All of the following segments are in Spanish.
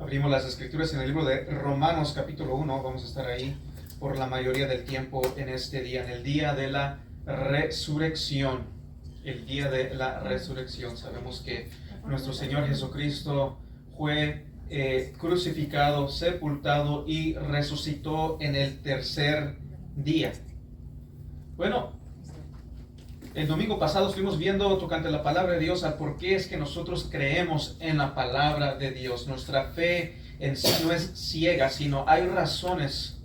Abrimos las escrituras en el libro de Romanos capítulo 1. Vamos a estar ahí por la mayoría del tiempo en este día, en el día de la resurrección. El día de la resurrección. Sabemos que nuestro Señor Jesucristo fue crucificado, sepultado y resucitó en el tercer día. Bueno, el domingo pasado estuvimos viendo tocante la palabra de Dios al por qué es que nosotros creemos en la palabra de Dios. Nuestra fe en sí no es ciega, sino hay razones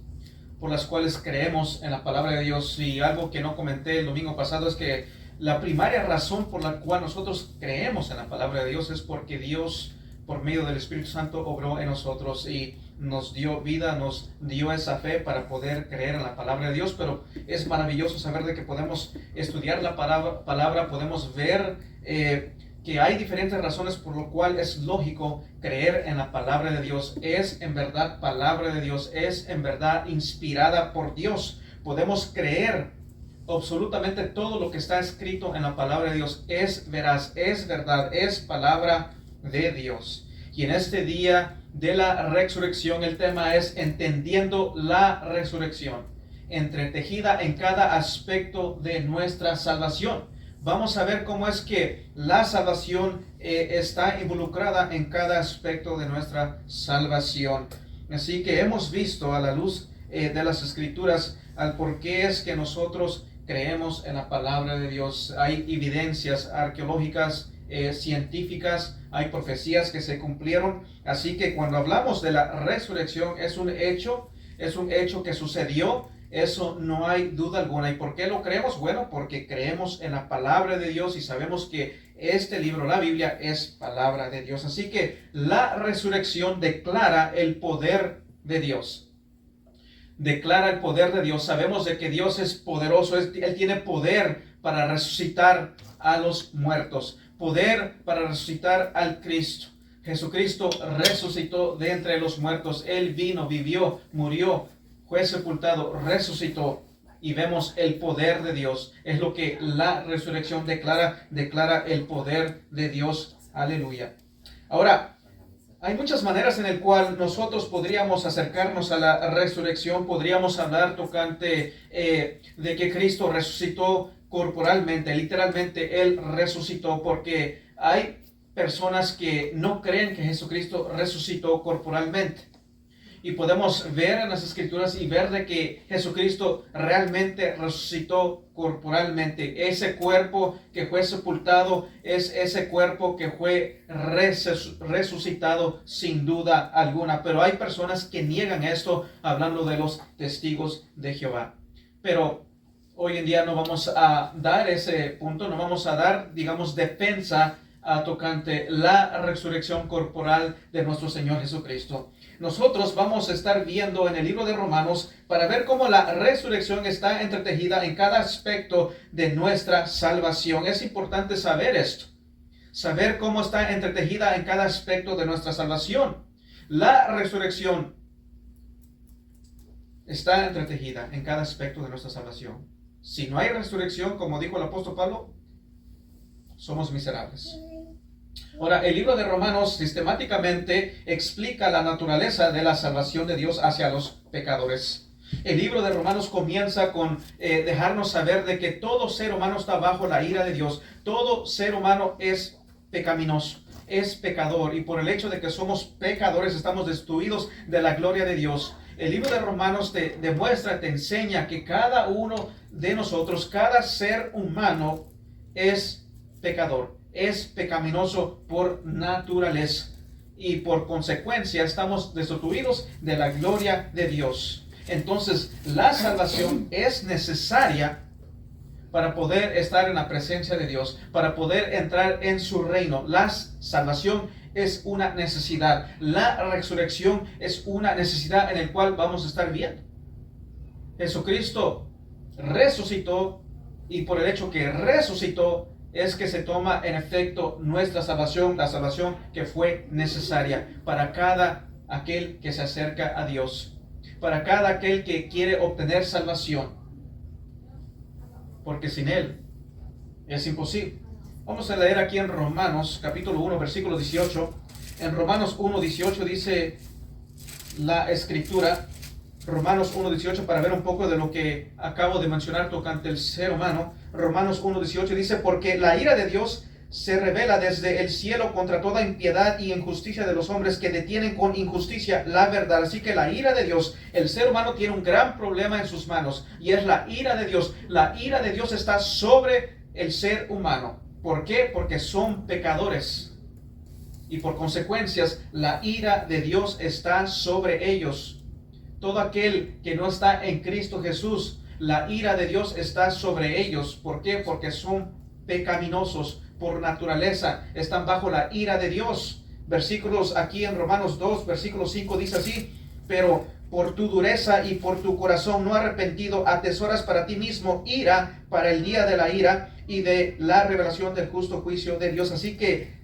por las cuales creemos en la palabra de Dios. Y algo que no comenté el domingo pasado es que la primaria razón por la cual nosotros creemos en la palabra de Dios es porque Dios, por medio del Espíritu Santo, obró en nosotros y nos dio vida, nos dio esa fe para poder creer en la palabra de Dios. Pero es maravilloso saber de que podemos estudiar la palabra, podemos ver que hay diferentes razones por lo cual es lógico creer en la palabra de Dios. Es en verdad palabra de Dios, es en verdad inspirada por Dios. Podemos creer absolutamente todo lo que está escrito en la palabra de Dios. Es veraz, es verdad, es palabra de Dios. Y en este día de la resurrección, el tema es entendiendo la resurrección, entretejida en cada aspecto de nuestra salvación. Vamos a ver cómo es que la salvación está involucrada en cada aspecto de nuestra salvación. Así que hemos visto a la luz de las Escrituras al por qué es que nosotros creemos en la palabra de Dios. Hay evidencias arqueológicas, científicas, hay profecías que se cumplieron. Así que cuando hablamos de la resurrección es un hecho que sucedió. Eso no hay duda alguna. ¿Y por qué lo creemos? Bueno, porque creemos en la palabra de Dios y sabemos que este libro, la Biblia, es palabra de Dios. Así que la resurrección declara el poder de Dios. Declara el poder de Dios. Sabemos de que Dios es poderoso. Él tiene poder para resucitar a los muertos. Poder para resucitar al Cristo. Jesucristo resucitó de entre los muertos. Él vino, vivió, murió, fue sepultado, resucitó. Y vemos el poder de Dios. Es lo que la resurrección declara. Declara el poder de Dios. Aleluya. Ahora, hay muchas maneras en el cual nosotros podríamos acercarnos a la resurrección. Podríamos hablar tocante de que Cristo resucitó corporalmente. Literalmente Él resucitó, porque hay personas que no creen que Jesucristo resucitó corporalmente. Y podemos ver en las Escrituras y ver de que Jesucristo realmente resucitó corporalmente. Ese cuerpo que fue sepultado es ese cuerpo que fue resucitado sin duda alguna. Pero hay personas que niegan esto, hablando de los testigos de Jehová. Pero hoy en día no vamos a dar ese punto, no vamos a dar, digamos, defensa tocante la resurrección corporal de nuestro Señor Jesucristo. Nosotros vamos a estar viendo en el libro de Romanos para ver cómo la resurrección está entretejida en cada aspecto de nuestra salvación. Es importante saber esto, saber cómo está entretejida en cada aspecto de nuestra salvación. La resurrección está entretejida en cada aspecto de nuestra salvación. Si no hay resurrección, como dijo el apóstol Pablo, somos miserables. Ahora, el libro de Romanos sistemáticamente explica la naturaleza de la salvación de Dios hacia los pecadores. El libro de Romanos comienza con dejarnos saber de que todo ser humano está bajo la ira de Dios. Todo ser humano es pecaminoso, es pecador, y por el hecho de que somos pecadores estamos destituidos de la gloria de Dios. El libro de Romanos te demuestra, te enseña que cada uno de nosotros, cada ser humano es pecador, es pecaminoso por naturaleza, y por consecuencia estamos destituidos de la gloria de Dios. Entonces la salvación es necesaria para poder estar en la presencia de Dios, para poder entrar en su reino. La salvación es una necesidad. La resurrección es una necesidad en la cual vamos a estar viendo. Jesucristo resucitó, y por el hecho que resucitó es que se toma en efecto nuestra salvación, la salvación que fue necesaria para cada aquel que se acerca a Dios, para cada aquel que quiere obtener salvación, porque sin Él es imposible. Vamos a leer aquí en Romanos capítulo 1 versículo 18. En Romanos 1:18 dice la escritura, Romanos 1:18, para ver un poco de lo que acabo de mencionar tocante el ser humano. Romanos 1:18 dice, porque la ira de Dios se revela desde el cielo contra toda impiedad y injusticia de los hombres que detienen con injusticia la verdad. Así que la ira de Dios, el ser humano tiene un gran problema en sus manos, y es la ira de Dios. La ira de Dios está sobre el ser humano. ¿Por qué? Porque son pecadores, y por consecuencias la ira de Dios está sobre ellos. Todo aquel que no está en Cristo Jesús, la ira de Dios está sobre ellos. ¿Por qué? Porque son pecaminosos por naturaleza, están bajo la ira de Dios. Versículos aquí en Romanos 2, versículo 5 dice así, pero por tu dureza y por tu corazón no arrepentido, atesoras para ti mismo ira para el día de la ira y de la revelación del justo juicio de Dios. Así que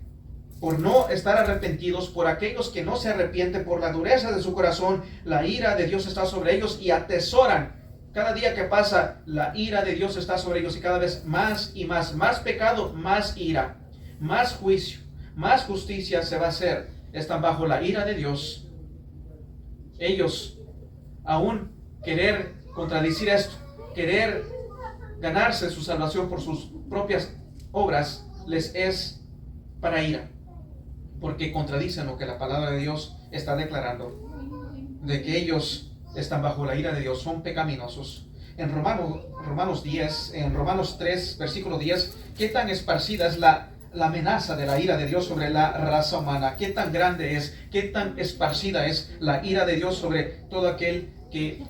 por no estar arrepentidos, por aquellos que no se arrepienten, por la dureza de su corazón, la ira de Dios está sobre ellos y atesoran. Cada día que pasa, la ira de Dios está sobre ellos, y cada vez más y más pecado, más ira, más juicio, más justicia se va a hacer. Están bajo la ira de Dios. Ellos, aún querer contradecir esto, querer ganarse su salvación por sus propias obras, les es para ira, porque contradicen lo que la palabra de Dios está declarando, de que ellos están bajo la ira de Dios, son pecaminosos. En Romanos 10, en Romanos 3, versículo 10, ¿qué tan esparcida es la amenaza de la ira de Dios sobre la raza humana? ¿Qué tan grande es, qué tan esparcida es la ira de Dios sobre todo aquel que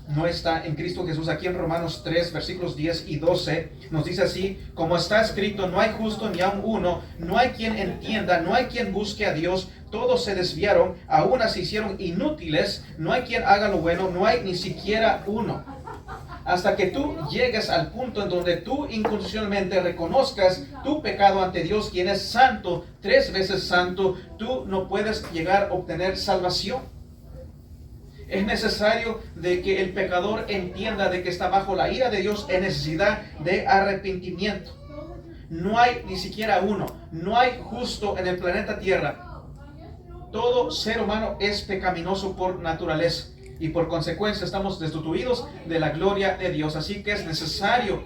no está en Cristo Jesús? Aquí en Romanos 3, versículos 10 y 12, nos dice así, como está escrito, no hay justo ni aun uno, no hay quien entienda, no hay quien busque a Dios, todos se desviaron, a una se hicieron inútiles, no hay quien haga lo bueno, no hay ni siquiera uno. Hasta que tú llegues al punto en donde tú incondicionalmente reconozcas tu pecado ante Dios, quien es santo, 3 veces santo, tú no puedes llegar a obtener salvación. Es necesario de que el pecador entienda de que está bajo la ira de Dios en necesidad de arrepentimiento. No hay ni siquiera uno, no hay justo en el planeta Tierra. Todo ser humano es pecaminoso por naturaleza, y por consecuencia estamos destituidos de la gloria de Dios. Así que es necesario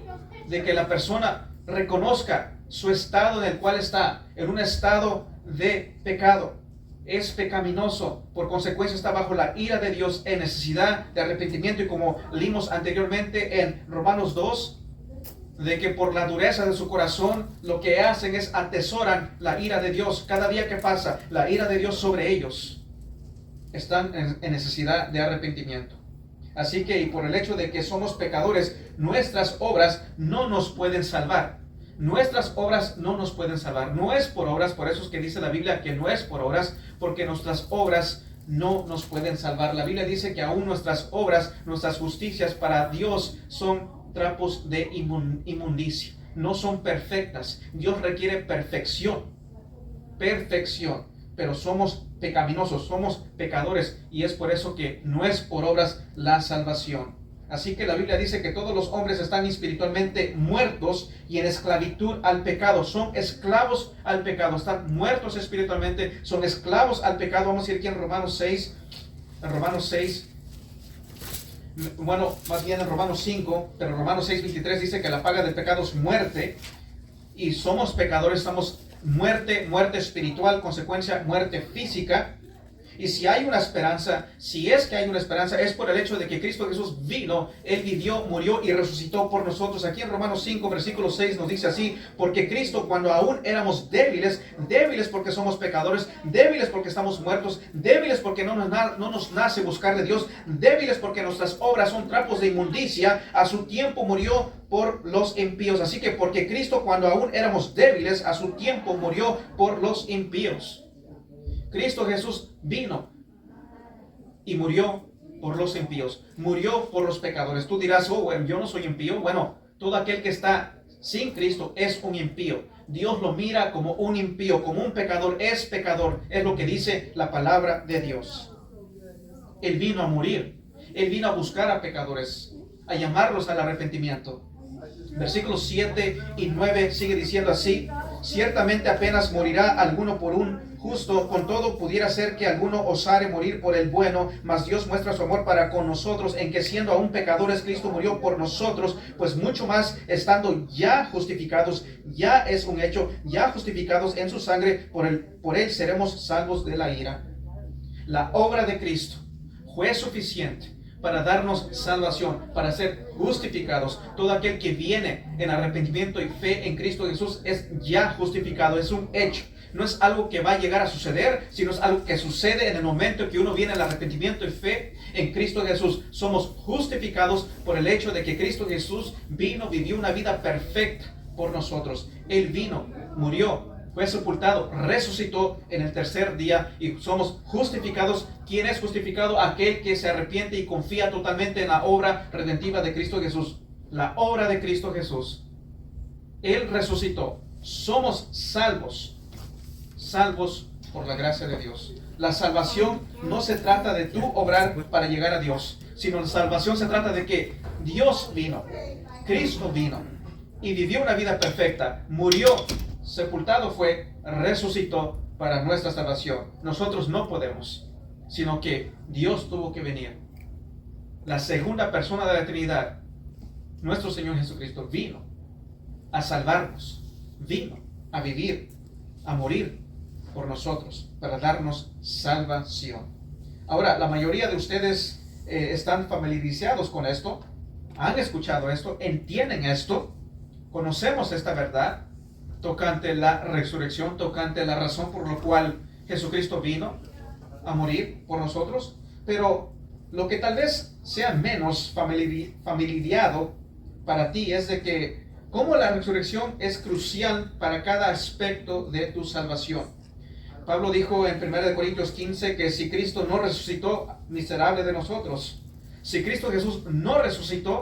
de que la persona reconozca su estado en el cual está, en un estado de pecado. Es pecaminoso, por consecuencia está bajo la ira de Dios en necesidad de arrepentimiento, y como leímos anteriormente en Romanos 2, de que por la dureza de su corazón lo que hacen es atesoran la ira de Dios. Cada día que pasa, la ira de Dios sobre ellos, están en necesidad de arrepentimiento. Así que, y por el hecho de que somos pecadores, nuestras obras no nos pueden salvar. Nuestras obras no nos pueden salvar. No es por obras, por eso es que dice la Biblia que no es por obras, porque nuestras obras no nos pueden salvar. La Biblia dice que aún nuestras obras, nuestras justicias para Dios son trapos de inmundicia. No son perfectas. Dios requiere perfección. Perfección. Pero somos pecaminosos, somos pecadores, y es por eso que no es por obras la salvación. Así que la Biblia dice que todos los hombres están espiritualmente muertos y en esclavitud al pecado. Son esclavos al pecado. Están muertos espiritualmente. Son esclavos al pecado. Vamos a ir aquí en Romanos 6. En Romanos 6. Bueno, más bien en Romanos 5. Pero Romanos 6:23 dice que la paga del pecado es muerte. Y somos pecadores. Estamos muerte espiritual. Consecuencia, muerte física. Y si hay una esperanza, si es que hay una esperanza, es por el hecho de que Cristo Jesús vino, Él vivió, murió y resucitó por nosotros. Aquí en Romanos 5, versículo 6 nos dice así, porque Cristo cuando aún éramos débiles, débiles porque somos pecadores, débiles porque estamos muertos, débiles porque no nos nace buscar de Dios, débiles porque nuestras obras son trapos de inmundicia, a su tiempo murió por los impíos. Así que porque Cristo cuando aún éramos débiles, a su tiempo murió por los impíos. Cristo Jesús vino y murió por los impíos, murió por los pecadores. Tú dirás, oh, bueno, yo no soy impío. Bueno, todo aquel que está sin Cristo es un impío. Dios lo mira como un impío, como un pecador. Es pecador, es lo que dice la palabra de Dios. Él vino a morir, Él vino a buscar a pecadores, a llamarlos al arrepentimiento. Versículos 7 y 9 sigue diciendo así: ciertamente apenas morirá alguno por un justo, con todo pudiera ser que alguno osare morir por el bueno, mas Dios muestra su amor para con nosotros en que siendo aún pecadores Cristo murió por nosotros, pues mucho más estando ya justificados, ya es un hecho, ya justificados en su sangre, por él seremos salvos de la ira. La obra de Cristo fue suficiente para darnos salvación, para ser justificados. Todo aquel que viene en arrepentimiento y fe en Cristo Jesús es ya justificado, es un hecho. No es algo que va a llegar a suceder, sino es algo que sucede en el momento que uno viene al arrepentimiento y fe en Cristo Jesús. Somos justificados por el hecho de que Cristo Jesús vino, vivió una vida perfecta por nosotros. Él vino, murió, fue sepultado, resucitó en el tercer día y somos justificados. ¿Quién es justificado? Aquel que se arrepiente y confía totalmente en la obra redentiva de Cristo Jesús. La obra de Cristo Jesús. Él resucitó. Somos salvos. Salvos por la gracia de Dios. La salvación no se trata de tú obrar para llegar a Dios, sino la salvación se trata de que Dios vino, Cristo vino y vivió una vida perfecta, murió, sepultado fue, resucitó para nuestra salvación. Nosotros no podemos, sino que Dios tuvo que venir. La segunda persona de la Trinidad, nuestro Señor Jesucristo, vino a salvarnos, vino a vivir, a morir por nosotros, para darnos salvación. Ahora, la mayoría de ustedes están familiarizados con esto, han escuchado esto, entienden esto, conocemos esta verdad tocante la resurrección, tocante la razón por la cual Jesucristo vino a morir por nosotros, pero lo que tal vez sea menos familiarizado para ti es de que cómo la resurrección es crucial para cada aspecto de tu salvación. Pablo dijo en 1 Corintios 15 que si Cristo no resucitó, miserable de nosotros. Si Cristo Jesús no resucitó,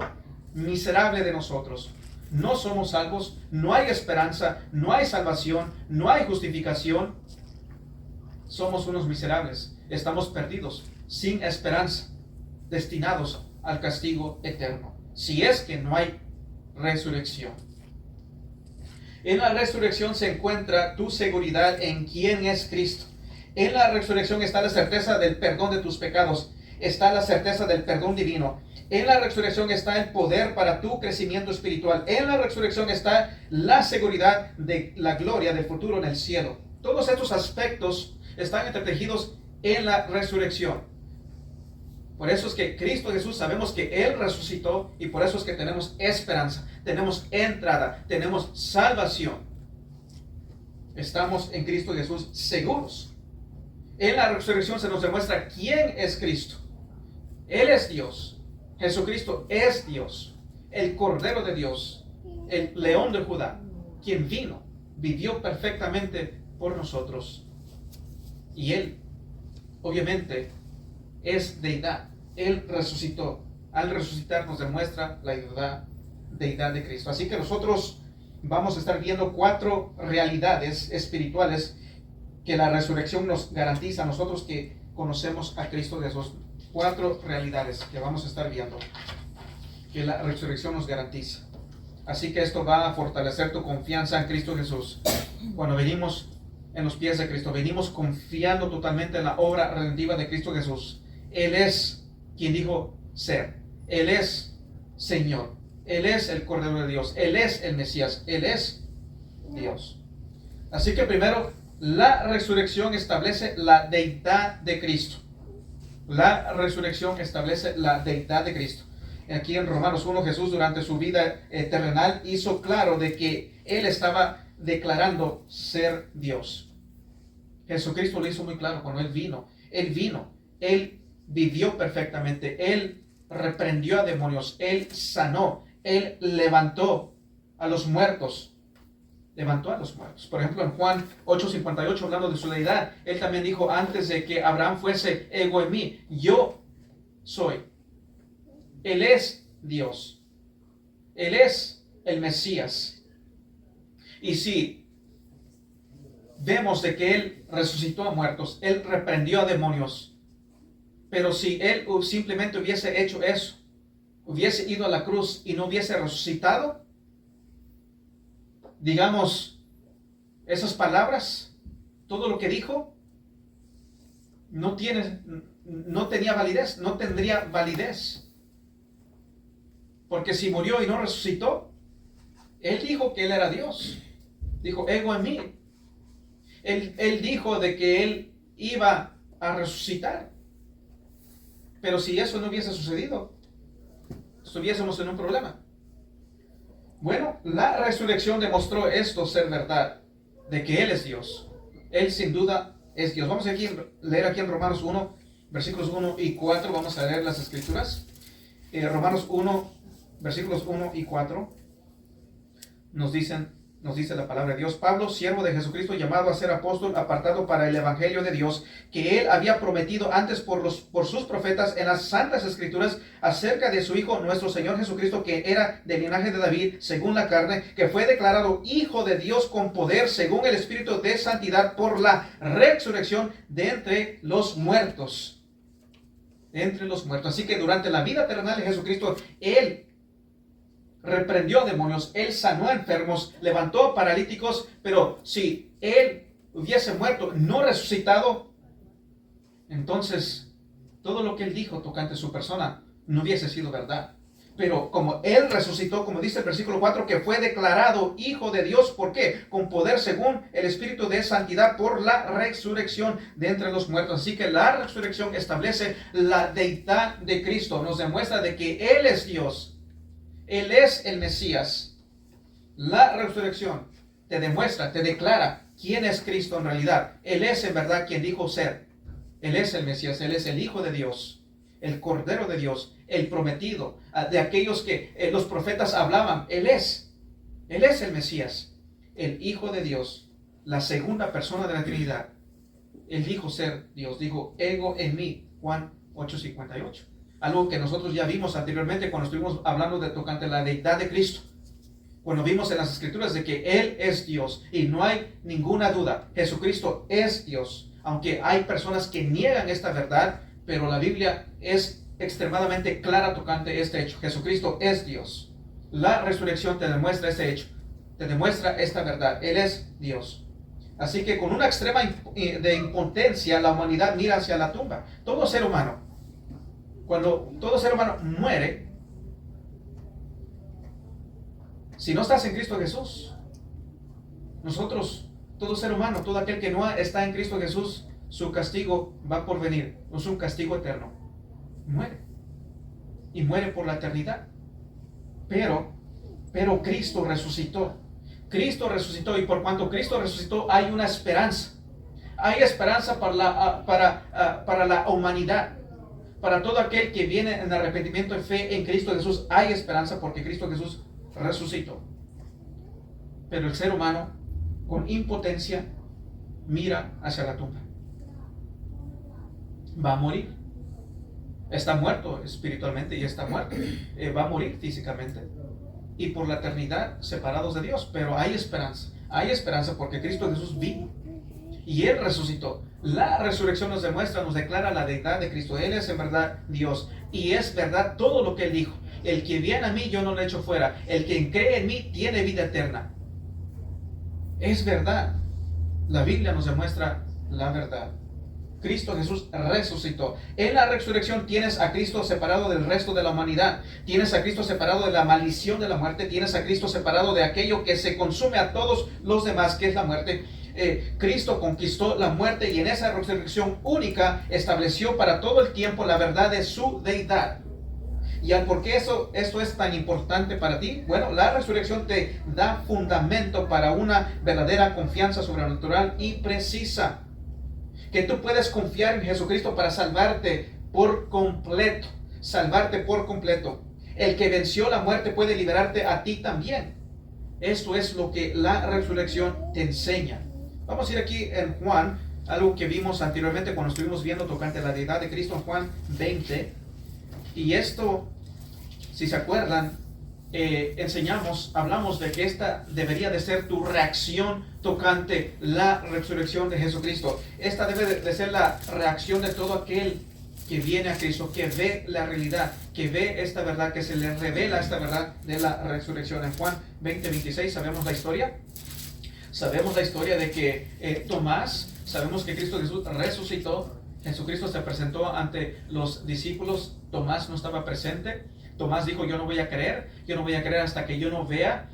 miserable de nosotros. No somos salvos, no hay esperanza, no hay salvación, no hay justificación. Somos unos miserables, estamos perdidos, sin esperanza, destinados al castigo eterno, si es que no hay resurrección. En la resurrección se encuentra tu seguridad en quién es Cristo. En la resurrección está la certeza del perdón de tus pecados, está la certeza del perdón divino. En la resurrección está el poder para tu crecimiento espiritual. En la resurrección está la seguridad de la gloria del futuro en el cielo. Todos estos aspectos están entretejidos en la resurrección. Por eso es que Cristo Jesús, sabemos que Él resucitó y por eso es que tenemos esperanza, tenemos entrada, tenemos salvación. Estamos en Cristo Jesús seguros. En la resurrección se nos demuestra quién es Cristo. Él es Dios. Jesucristo es Dios, el Cordero de Dios, el León de Judá, quien vino, vivió perfectamente por nosotros. Y Él, obviamente, es deidad. Él resucitó. Al resucitar nos demuestra la deidad de Cristo. Así que nosotros vamos a estar viendo 4 realidades espirituales que la resurrección nos garantiza a nosotros que conocemos a Cristo Jesús. 4 realidades que vamos a estar viendo que la resurrección nos garantiza. Así que esto va a fortalecer tu confianza en Cristo Jesús. Cuando venimos en los pies de Cristo, venimos confiando totalmente en la obra redentiva de Cristo Jesús. Él es quien dijo ser. Él es Señor. Él es el Cordero de Dios. Él es el Mesías. Él es Dios. Así que primero, la resurrección establece la deidad de Cristo. La resurrección establece la deidad de Cristo. Aquí en Romanos 1, Jesús durante su vida terrenal hizo claro de que Él estaba declarando ser Dios. Jesucristo lo hizo muy claro cuando Él vino. Él vivió perfectamente. Él reprendió a demonios. Él sanó. Él levantó a los muertos. Por ejemplo, en Juan 8:58, hablando de su deidad, Él también dijo, antes de que Abraham fuese, ego en mí, yo soy. Él es Dios. Él es el Mesías. Y si vemos de que Él resucitó a muertos, Él reprendió a demonios, pero si Él simplemente hubiese hecho eso, hubiese ido a la cruz y no hubiese resucitado, digamos, esas palabras, todo lo que dijo, no tenía validez, no tendría validez. Porque si murió y no resucitó, él dijo que él era Dios. Dijo, ego en mí. Él dijo de que él iba a resucitar. Pero si eso no hubiese sucedido, estuviésemos en un problema. Bueno, la resurrección demostró esto ser verdad, de que Él es Dios. Él sin duda es Dios. Vamos a leer aquí en Romanos 1, versículos 1 y 4. Vamos a leer las escrituras. Romanos 1, versículos 1 y 4. Nos dice la palabra de Dios: Pablo, siervo de Jesucristo, llamado a ser apóstol, apartado para el evangelio de Dios, que él había prometido antes por sus profetas en las santas escrituras, acerca de su Hijo, nuestro Señor Jesucristo, que era del linaje de David, según la carne, que fue declarado Hijo de Dios con poder, según el Espíritu de santidad, por la resurrección de entre los muertos. Entre los muertos. Así que durante la vida terrenal de Jesucristo, él reprendió demonios, él sanó a enfermos, levantó a paralíticos, pero si él hubiese muerto, no resucitado, entonces todo lo que él dijo tocante su persona no hubiese sido verdad. Pero como él resucitó, como dice el versículo 4, que fue declarado Hijo de Dios, ¿por qué? Con poder según el Espíritu de santidad, por la resurrección de entre los muertos. Así que la resurrección establece la deidad de Cristo, nos demuestra de que él es Dios. Él es el Mesías. La resurrección te demuestra, te declara quién es Cristo en realidad. Él es en verdad quien dijo ser. Él es el Mesías, Él es el Hijo de Dios, el Cordero de Dios, el prometido, de aquellos que los profetas hablaban. Él es el Mesías, el Hijo de Dios, la segunda persona de la Trinidad. Él dijo ser Dios, dijo, ego en mí, Juan 8:58. Algo que nosotros ya vimos anteriormente cuando estuvimos hablando de tocante la deidad de Cristo. Cuando vimos en las escrituras de que Él es Dios y no hay ninguna duda, Jesucristo es Dios. Aunque hay personas que niegan esta verdad, pero la Biblia es extremadamente clara tocante este hecho. Jesucristo es Dios. La resurrección te demuestra este hecho, te demuestra esta verdad. Él es Dios. Así que con una extrema de impotencia, la humanidad mira hacia la tumba. Todo ser humano, cuando todo ser humano muere, si no estás en Cristo Jesús, nosotros, todo ser humano, todo aquel que no está en Cristo Jesús, su castigo va por venir. No es un castigo eterno. Muere. Y muere por la eternidad. Pero Cristo resucitó. Cristo resucitó, y por cuanto Cristo resucitó, hay una esperanza. Hay esperanza para la humanidad. Para todo aquel que viene en arrepentimiento y fe en Cristo Jesús, hay esperanza porque Cristo Jesús resucitó. Pero el ser humano, con impotencia, mira hacia la tumba. Va a morir. Está muerto espiritualmente y está muerto. Va a morir físicamente. Y por la eternidad separados de Dios. Pero hay esperanza. Hay esperanza porque Cristo Jesús vino. Y Él resucitó. La resurrección nos demuestra, nos declara la deidad de Cristo. Él es en verdad Dios. Y es verdad todo lo que Él dijo. El que viene a mí, yo no lo echo fuera. El que cree en mí, tiene vida eterna. Es verdad. La Biblia nos demuestra la verdad. Cristo Jesús resucitó. En la resurrección tienes a Cristo separado del resto de la humanidad. Tienes a Cristo separado de la maldición de la muerte. Tienes a Cristo separado de aquello que se consume a todos los demás, que es la muerte. Cristo conquistó la muerte y en esa resurrección única estableció para todo el tiempo la verdad de su deidad. ¿Y por qué esto es tan importante para ti? Bueno, la resurrección te da fundamento para una verdadera confianza sobrenatural y precisa. Que tú puedes confiar en Jesucristo para salvarte por completo. Salvarte por completo. El que venció la muerte puede liberarte a ti también. Esto es lo que la resurrección te enseña. Vamos a ir aquí en Juan, algo que vimos anteriormente cuando estuvimos viendo tocante la deidad de Cristo en Juan 20. Y esto, si se acuerdan, hablamos de que esta debería de ser tu reacción tocante la resurrección de Jesucristo. Esta debe de ser la reacción de todo aquel que viene a Cristo, que ve la realidad, que ve esta verdad, que se le revela esta verdad de la resurrección. En Juan 20:26 sabemos la historia. Sabemos la historia de que Tomás, sabemos que Cristo Jesús resucitó. Jesucristo se presentó ante los discípulos. Tomás no estaba presente. Tomás dijo: yo no voy a creer hasta que yo no vea,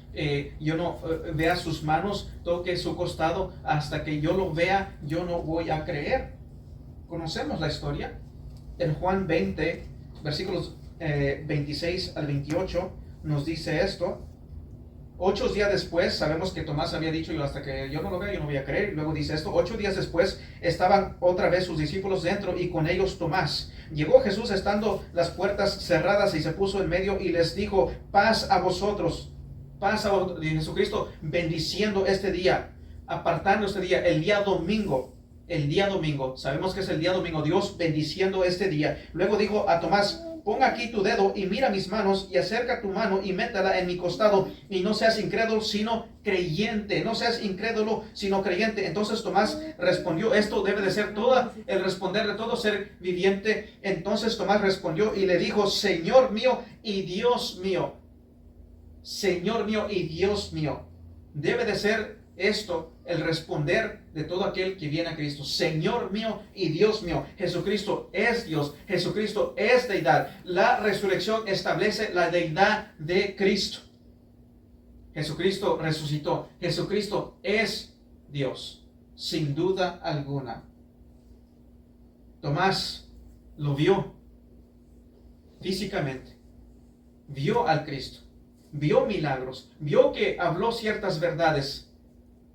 vea sus manos, toque su costado. Hasta que yo lo vea, yo no voy a creer. Conocemos la historia. En Juan 20, versículos 26 al 28, nos dice esto. 8 días después, sabemos que Tomás había dicho: yo hasta que yo no lo vea, yo no voy a creer. Y luego dice esto: 8 días después estaban otra vez sus discípulos dentro, y con ellos Tomás. Llegó Jesús estando las puertas cerradas, y se puso en medio y les dijo: paz a vosotros. Paz a vosotros. Y Jesucristo bendiciendo este día, apartando este día, el día domingo. El día domingo, sabemos que es el día domingo, Dios bendiciendo este día. Luego dijo a Tomás: pon aquí tu dedo y mira mis manos, y acerca tu mano y métela en mi costado, y no seas incrédulo sino creyente. No seas incrédulo sino creyente. Entonces Tomás respondió: esto debe de ser todo el responder de todo ser viviente. Entonces Tomás respondió y le dijo: Señor mío y Dios mío. Señor mío y Dios mío. Debe de ser esto el responder de todo aquel que viene a Cristo. Señor mío y Dios mío. Jesucristo es Dios. Jesucristo es deidad. La resurrección establece la deidad de Cristo. Jesucristo resucitó. Jesucristo es Dios, sin duda alguna. Tomás lo vio físicamente. Vio al Cristo. Vio milagros. Vio que habló ciertas verdades.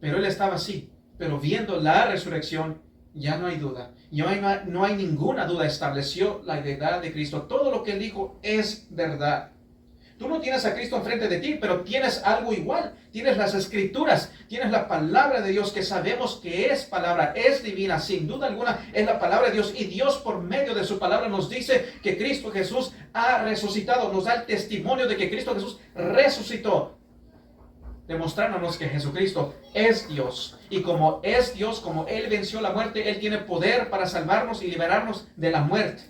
Pero él estaba así. Pero viendo la resurrección, ya no hay duda. No hay ninguna duda. Estableció la deidad de Cristo. Todo lo que él dijo es verdad. Tú no tienes a Cristo enfrente de ti, pero tienes algo igual. Tienes las Escrituras. Tienes la palabra de Dios, que sabemos que es palabra, es divina. Sin duda alguna es la palabra de Dios. Y Dios, por medio de su palabra, nos dice que Cristo Jesús ha resucitado. Nos da el testimonio de que Cristo Jesús resucitó, demostrándonos que Jesucristo es Dios. Y como es Dios, como Él venció la muerte, Él tiene poder para salvarnos y liberarnos de la muerte.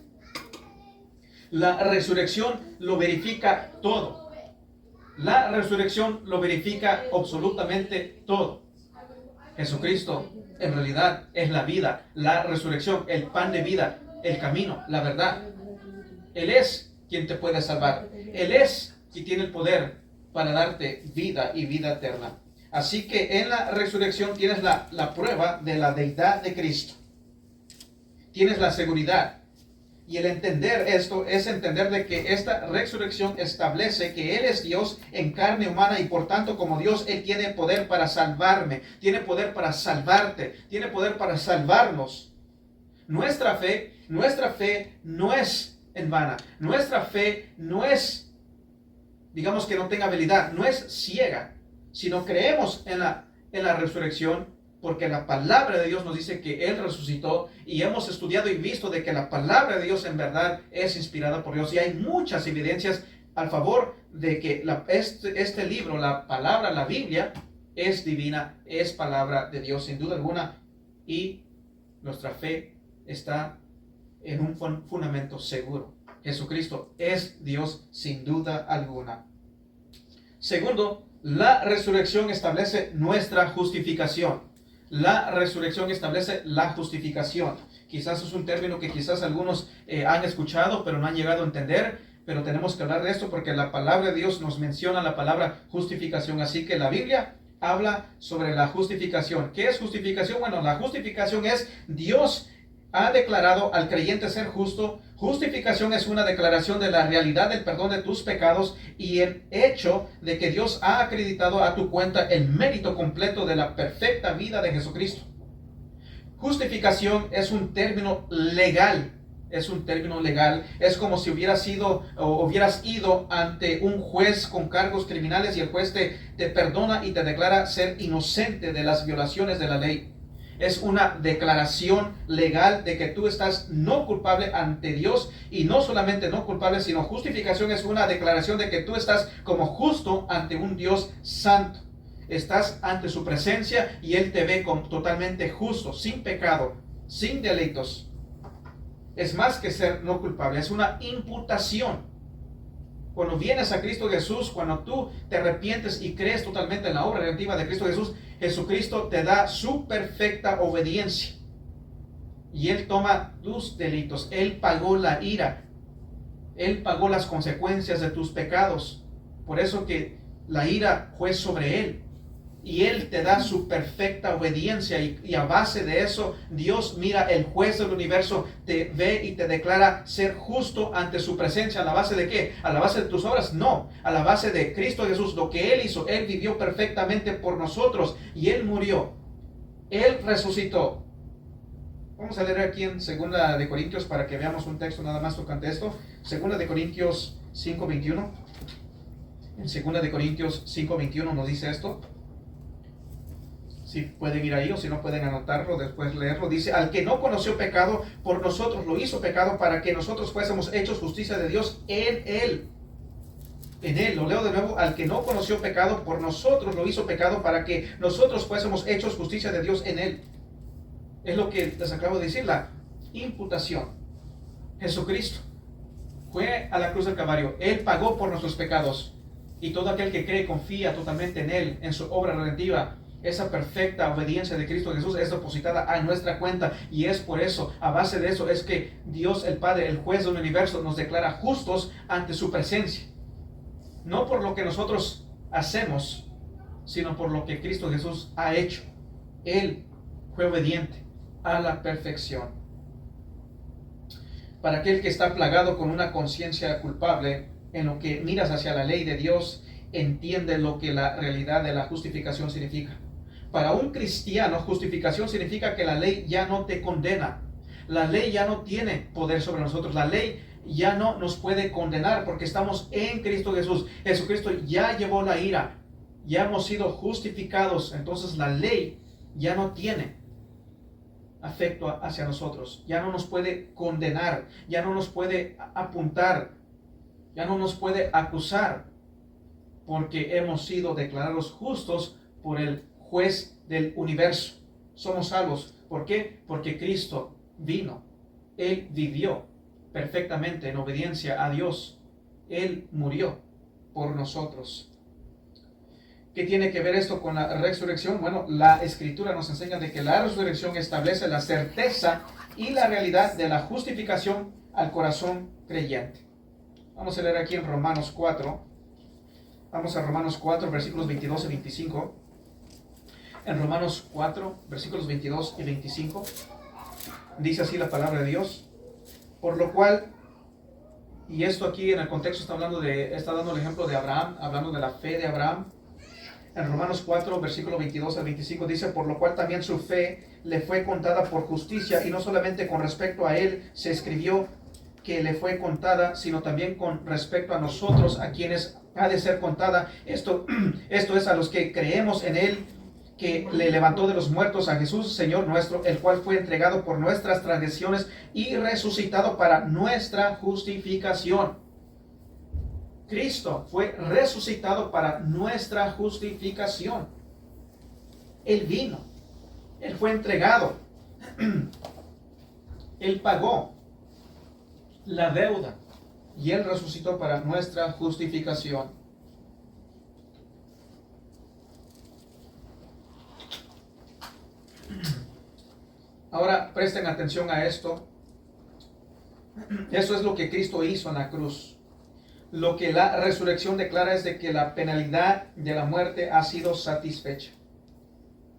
La resurrección lo verifica todo. La resurrección lo verifica absolutamente todo. Jesucristo en realidad es la vida, la resurrección, el pan de vida, el camino, la verdad. Él es quien te puede salvar. Él es quien tiene el poder para darte vida y vida eterna. Así que en la resurrección tienes la prueba de la deidad de Cristo. Tienes la seguridad. Y el entender esto es entender de que esta resurrección establece que Él es Dios en carne humana, y por tanto, como Dios, Él tiene poder para salvarme, tiene poder para salvarte, tiene poder para salvarnos. Nuestra fe no es en vana. Nuestra fe no es, digamos, que no tenga habilidad, no es ciega, sino creemos en la resurrección, porque la palabra de Dios nos dice que Él resucitó, y hemos estudiado y visto de que la palabra de Dios en verdad es inspirada por Dios, y hay muchas evidencias al favor de que este libro, la palabra, la Biblia, es divina, es palabra de Dios sin duda alguna, y nuestra fe está en un fundamento seguro. Jesucristo es Dios sin duda alguna. Segundo, la resurrección establece nuestra justificación. La resurrección establece la justificación. Quizás es un término que quizás algunos han escuchado, pero no han llegado a entender. Pero tenemos que hablar de esto porque la palabra de Dios nos menciona la palabra justificación. Así que la Biblia habla sobre la justificación. ¿Qué es justificación? Bueno, la justificación es Dios ha declarado al creyente ser justo. Justificación es una declaración de la realidad del perdón de tus pecados y el hecho de que Dios ha acreditado a tu cuenta el mérito completo de la perfecta vida de Jesucristo. Justificación es un término legal. Es un término legal. Es como si hubieras ido ante un juez con cargos criminales y el juez te perdona y te declara ser inocente de las violaciones de la ley. Es una declaración legal de que tú estás no culpable ante Dios, y no solamente no culpable, sino justificación es una declaración de que tú estás como justo ante un Dios santo. Estás ante su presencia y Él te ve como totalmente justo, sin pecado, sin delitos. Es más que ser no culpable, es una imputación. Cuando vienes a Cristo Jesús, cuando tú te arrepientes y crees totalmente en la obra redentiva de Cristo Jesús, Jesucristo te da su perfecta obediencia. Y Él toma tus delitos. Él pagó la ira. Él pagó las consecuencias de tus pecados. Por eso que la ira fue sobre Él. Y Él te da su perfecta obediencia. Y a base de eso, Dios mira, el juez del universo, te ve y te declara ser justo ante su presencia. ¿A la base de qué? ¿A la base de tus obras? No. A la base de Cristo Jesús. Lo que Él hizo, Él vivió perfectamente por nosotros. Y Él murió. Él resucitó. Vamos a leer aquí en 2 de Corintios para que veamos un texto nada más tocante esto. 2 de Corintios 5:21. En 2 de Corintios 5:21 nos dice esto. Si pueden ir ahí o si no pueden anotarlo, después leerlo. Dice, al que no conoció pecado, por nosotros lo hizo pecado para que nosotros fuésemos hechos justicia de Dios en Él. En Él, lo leo de nuevo, al que no conoció pecado, por nosotros lo hizo pecado para que nosotros fuésemos hechos justicia de Dios en Él. Es lo que les acabo de decir, la imputación. Jesucristo fue a la cruz del Calvario. Él pagó por nuestros pecados. Y todo aquel que cree, confía totalmente en Él, en su obra redentiva, esa perfecta obediencia de Cristo Jesús es depositada a nuestra cuenta. Y es por eso, a base de eso, es que Dios el Padre, el juez del universo, nos declara justos ante su presencia. No por lo que nosotros hacemos, sino por lo que Cristo Jesús ha hecho. Él fue obediente a la perfección. Para aquel que está plagado con una conciencia culpable, en lo que miras hacia la ley de Dios, entiende lo que la realidad de la justificación significa. Para un cristiano, justificación significa que la ley ya no te condena. La ley ya no tiene poder sobre nosotros. La ley ya no nos puede condenar porque estamos en Cristo Jesús. Jesucristo ya llevó la ira. Ya hemos sido justificados. Entonces la ley ya no tiene afecto hacia nosotros. Ya no nos puede condenar. Ya no nos puede apuntar. Ya no nos puede acusar. Porque hemos sido declarados justos por el juez del universo. Somos salvos. ¿Por qué? Porque Cristo vino. Él vivió perfectamente en obediencia a Dios. Él murió por nosotros. ¿Qué tiene que ver esto con la resurrección? Bueno, la Escritura nos enseña de que la resurrección establece la certeza y la realidad de la justificación al corazón creyente. Vamos a leer aquí en Romanos 4. Vamos a Romanos 4, versículos 22 y 25. En Romanos 4, versículos 22 y 25, dice así la palabra de Dios. Por lo cual, y esto aquí en el contexto está dando el ejemplo de Abraham, hablando de la fe de Abraham. En Romanos 4, versículo 22 al 25 dice, por lo cual también su fe le fue contada por justicia, y no solamente con respecto a él se escribió que le fue contada, sino también con respecto a nosotros, a quienes ha de ser contada. Esto es a los que creemos en él, que le levantó de los muertos, a Jesús, Señor nuestro, el cual fue entregado por nuestras transgresiones y resucitado para nuestra justificación. Cristo fue resucitado para nuestra justificación. Él vino, Él fue entregado, Él pagó la deuda y Él resucitó para nuestra justificación. Ahora presten atención a esto. Eso es lo que Cristo hizo en la cruz. Lo que la resurrección declara es de que la penalidad de la muerte ha sido satisfecha.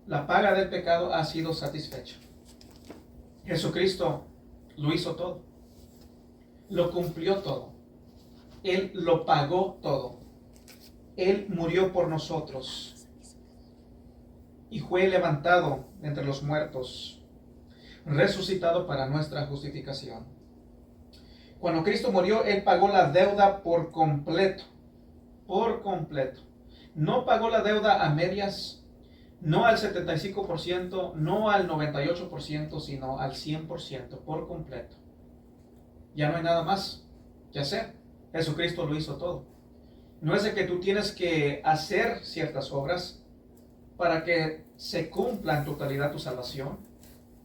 La paga del pecado ha sido satisfecha. Jesucristo lo hizo todo. Lo cumplió todo. Él lo pagó todo. Él murió por nosotros. Y fue levantado entre los muertos, resucitado para nuestra justificación. Cuando Cristo murió, Él pagó la deuda por completo. Por completo. No pagó la deuda a medias, no al 75%, no al 98%, sino al 100%, por completo. Ya no hay nada más que hacer. Jesucristo lo hizo todo. No es de que tú tienes que hacer ciertas obras para que se cumpla en totalidad tu salvación.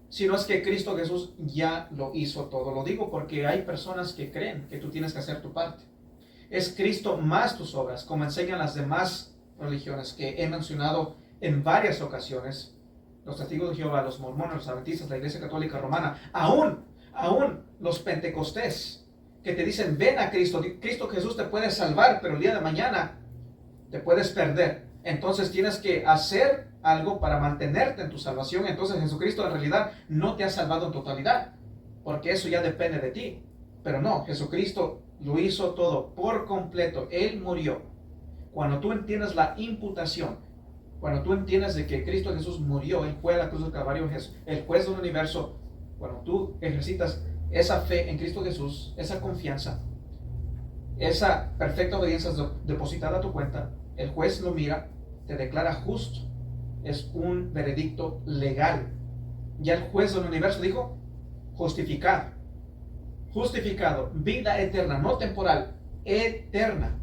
sino es que Cristo Jesús ya lo hizo todo. Lo digo porque hay personas que creen que tú tienes que hacer tu parte. Es Cristo más tus obras, como enseñan las demás religiones que he mencionado en varias ocasiones. Los testigos de Jehová, los mormones, los adventistas, la Iglesia Católica Romana, aún los pentecostés, que te dicen, ven a Cristo, Cristo Jesús te puede salvar, pero el día de mañana te puedes perder. Entonces tienes que hacer algo para mantenerte en tu salvación. Entonces Jesucristo en realidad no te ha salvado en totalidad, porque eso ya depende de ti. Pero no, Jesucristo lo hizo todo por completo. Él murió. Cuando tú entiendes la imputación, cuando tú entiendes de que Cristo Jesús murió, Él fue a la cruz del Calvario, el juez del universo, cuando tú ejercitas esa fe en Cristo Jesús, esa confianza, esa perfecta obediencia depositada a tu cuenta, el juez lo mira, te declara justo. Es un veredicto legal. Ya el juez del universo dijo, justificado. Justificado, vida eterna, no temporal, eterna.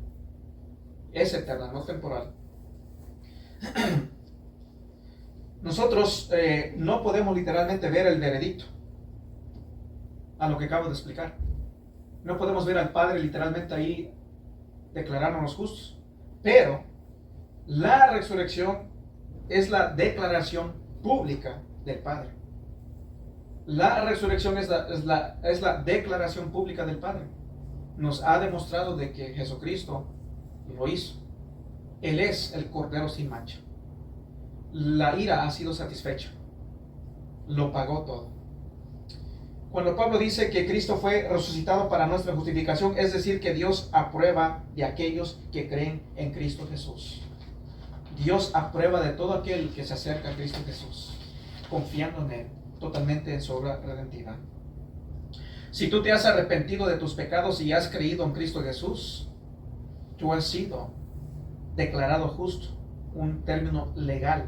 Es eterna, no temporal. Nosotros no podemos literalmente ver el veredicto a lo que acabo de explicar. No podemos ver al Padre literalmente ahí declarándonos justos. Pero la resurrección es la declaración pública del Padre. La resurrección es la declaración pública del Padre. Nos ha demostrado de que Jesucristo lo hizo. Él es el Cordero sin mancha. La ira ha sido satisfecha. Lo pagó todo. Cuando Pablo dice que Cristo fue resucitado para nuestra justificación, es decir, que Dios aprueba de aquellos que creen en Cristo Jesús. Dios aprueba de todo aquel que se acerca a Cristo Jesús, confiando en Él, totalmente en su obra redentiva. Si tú te has arrepentido de tus pecados y has creído en Cristo Jesús, tú has sido declarado justo, un término legal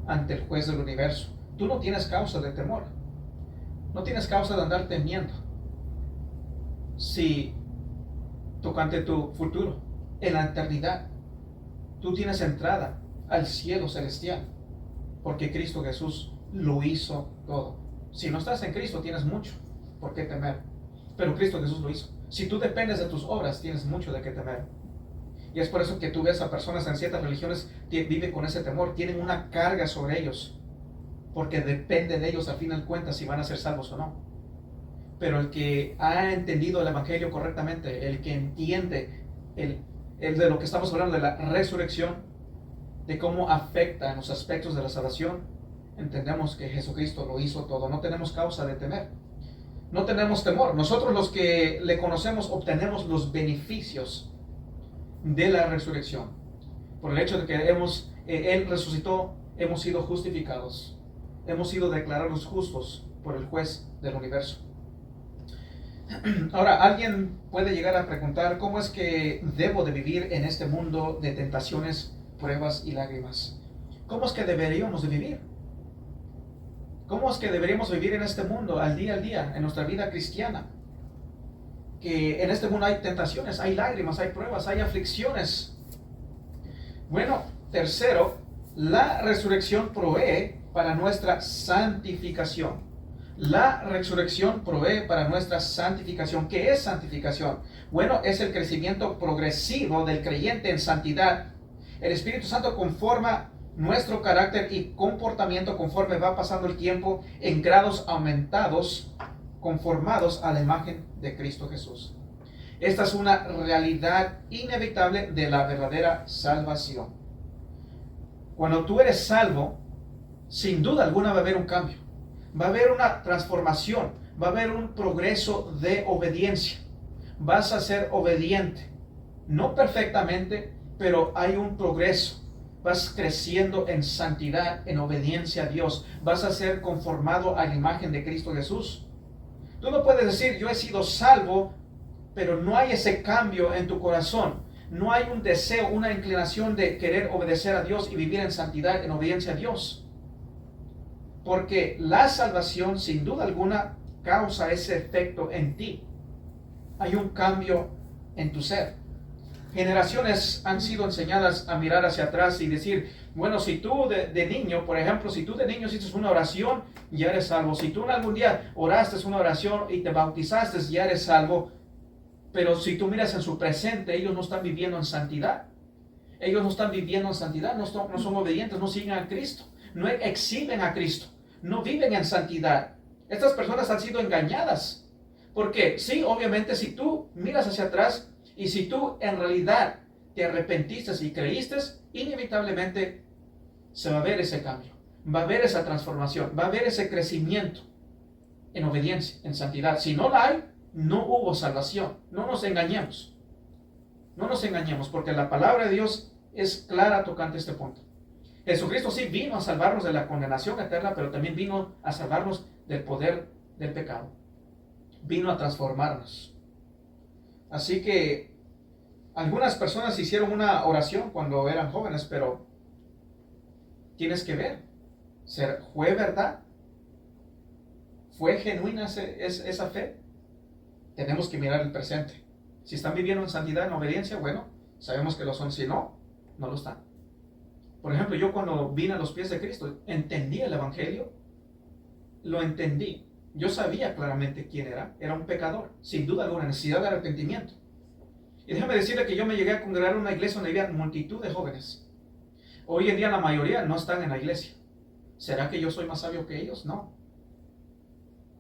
ante el juez del universo. Tú no tienes causa de temor, no tienes causa de andar temiendo si tocante tu futuro en la eternidad. Tú tienes entrada al cielo celestial porque Cristo Jesús lo hizo todo. Si no estás en Cristo, tienes mucho por qué temer, pero Cristo Jesús lo hizo. Si tú dependes de tus obras, tienes mucho de qué temer. Y es por eso que tú ves a personas en ciertas religiones que viven con ese temor, tienen una carga sobre ellos, porque depende de ellos al fin de cuentas si van a ser salvos o no. Pero el que ha entendido el Evangelio correctamente, el que entiende el de lo que estamos hablando, de la resurrección, de cómo afecta en los aspectos de la salvación, entendemos que Jesucristo lo hizo todo. No tenemos causa de temer, no tenemos temor. Nosotros los que le conocemos obtenemos los beneficios de la resurrección. Por el hecho de que Él resucitó, hemos sido justificados, hemos sido declarados justos por el juez del universo. Ahora, alguien puede llegar a preguntar, ¿cómo es que debo de vivir en este mundo de tentaciones, pruebas y lágrimas? ¿Cómo es que deberíamos de vivir? ¿Cómo es que deberíamos vivir en este mundo al día, en nuestra vida cristiana? Que en este mundo hay tentaciones, hay lágrimas, hay pruebas, hay aflicciones. Bueno, tercero, la resurrección provee para nuestra santificación. La resurrección provee para nuestra santificación. ¿Qué es santificación? Bueno, es el crecimiento progresivo del creyente en santidad. El Espíritu Santo conforma nuestro carácter y comportamiento conforme va pasando el tiempo en grados aumentados, conformados a la imagen de Cristo Jesús. Esta es una realidad inevitable de la verdadera salvación. Cuando tú eres salvo, sin duda alguna va a haber un cambio, va a haber una transformación, va a haber un progreso de obediencia. Vas a ser obediente, no perfectamente, pero hay un progreso. Vas creciendo en santidad, en obediencia a Dios. Vas a ser conformado a la imagen de Cristo Jesús. Tú no puedes decir, yo he sido salvo, pero no hay ese cambio en tu corazón. No hay un deseo, una inclinación de querer obedecer a Dios y vivir en santidad, en obediencia a Dios. Porque la salvación, sin duda alguna, causa ese efecto en ti. Hay un cambio en tu ser. Generaciones han sido enseñadas a mirar hacia atrás y decir, Bueno, si tú de niño, por ejemplo, si tú de niño hiciste una oración, ya eres salvo. Si tú algún día oraste una oración y te bautizaste, ya eres salvo. Pero si tú miras en su presente, ellos no están viviendo en santidad. Ellos no están viviendo en santidad, no son obedientes, no siguen a Cristo, no exhiben a Cristo, no viven en santidad. Estas personas han sido engañadas. Porque sí, obviamente, si tú miras hacia atrás y si tú en realidad te arrepentiste y creíste, inevitablemente se va a ver ese cambio, va a haber esa transformación, va a haber ese crecimiento en obediencia, en santidad. Si no la hay, no hubo salvación. No nos engañemos. No nos engañemos, porque la palabra de Dios es clara tocante este punto. Jesucristo sí vino a salvarnos de la condenación eterna, pero también vino a salvarnos del poder del pecado. Vino a transformarnos. Así que algunas personas hicieron una oración cuando eran jóvenes, pero tienes que ver, ¿fue verdad? ¿Fue genuina esa fe? Tenemos que mirar el presente. Si están viviendo en santidad, en obediencia, bueno, sabemos que lo son. Si no, no lo están. Por ejemplo, yo cuando vine a los pies de Cristo, entendí el Evangelio, lo entendí. Yo sabía claramente quién era. Era un pecador, sin duda alguna, necesidad de arrepentimiento. Y déjame decirle que yo me llegué a congregar en una iglesia donde había multitud de jóvenes. Hoy en día la mayoría no están en la iglesia. ¿Será que yo soy más sabio que ellos? No.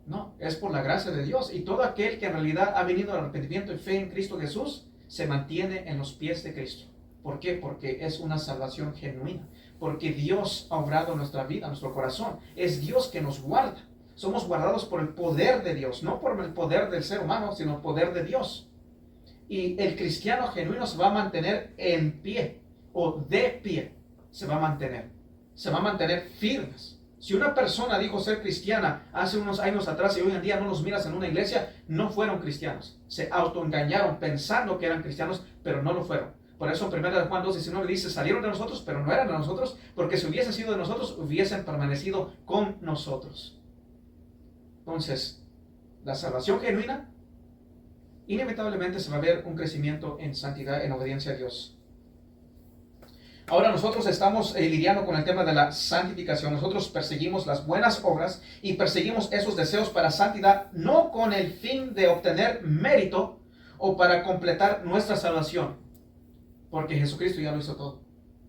No, es por la gracia de Dios. Y todo aquel que en realidad ha venido al arrepentimiento y fe en Cristo Jesús, se mantiene en los pies de Cristo. ¿Por qué? Porque es una salvación genuina. Porque Dios ha obrado en nuestra vida, en nuestro corazón. Es Dios que nos guarda. Somos guardados por el poder de Dios. No por el poder del ser humano, sino el poder de Dios. Y el cristiano genuino se va a mantener en pie. O de pie. Se va a mantener. Se va a mantener firmes. Si una persona dijo ser cristiana hace unos años atrás y hoy en día no los miras en una iglesia, no fueron cristianos. Se autoengañaron pensando que eran cristianos, pero no lo fueron. Por eso en 1 Juan 2:19 dice, salieron de nosotros, pero no eran de nosotros, porque si hubiesen sido de nosotros, hubiesen permanecido con nosotros. Entonces, la salvación genuina, inevitablemente se va a ver un crecimiento en santidad, en obediencia a Dios. Ahora nosotros estamos lidiando con el tema de la santificación. Nosotros perseguimos las buenas obras y perseguimos esos deseos para santidad, no con el fin de obtener mérito o para completar nuestra salvación, porque Jesucristo ya lo hizo todo.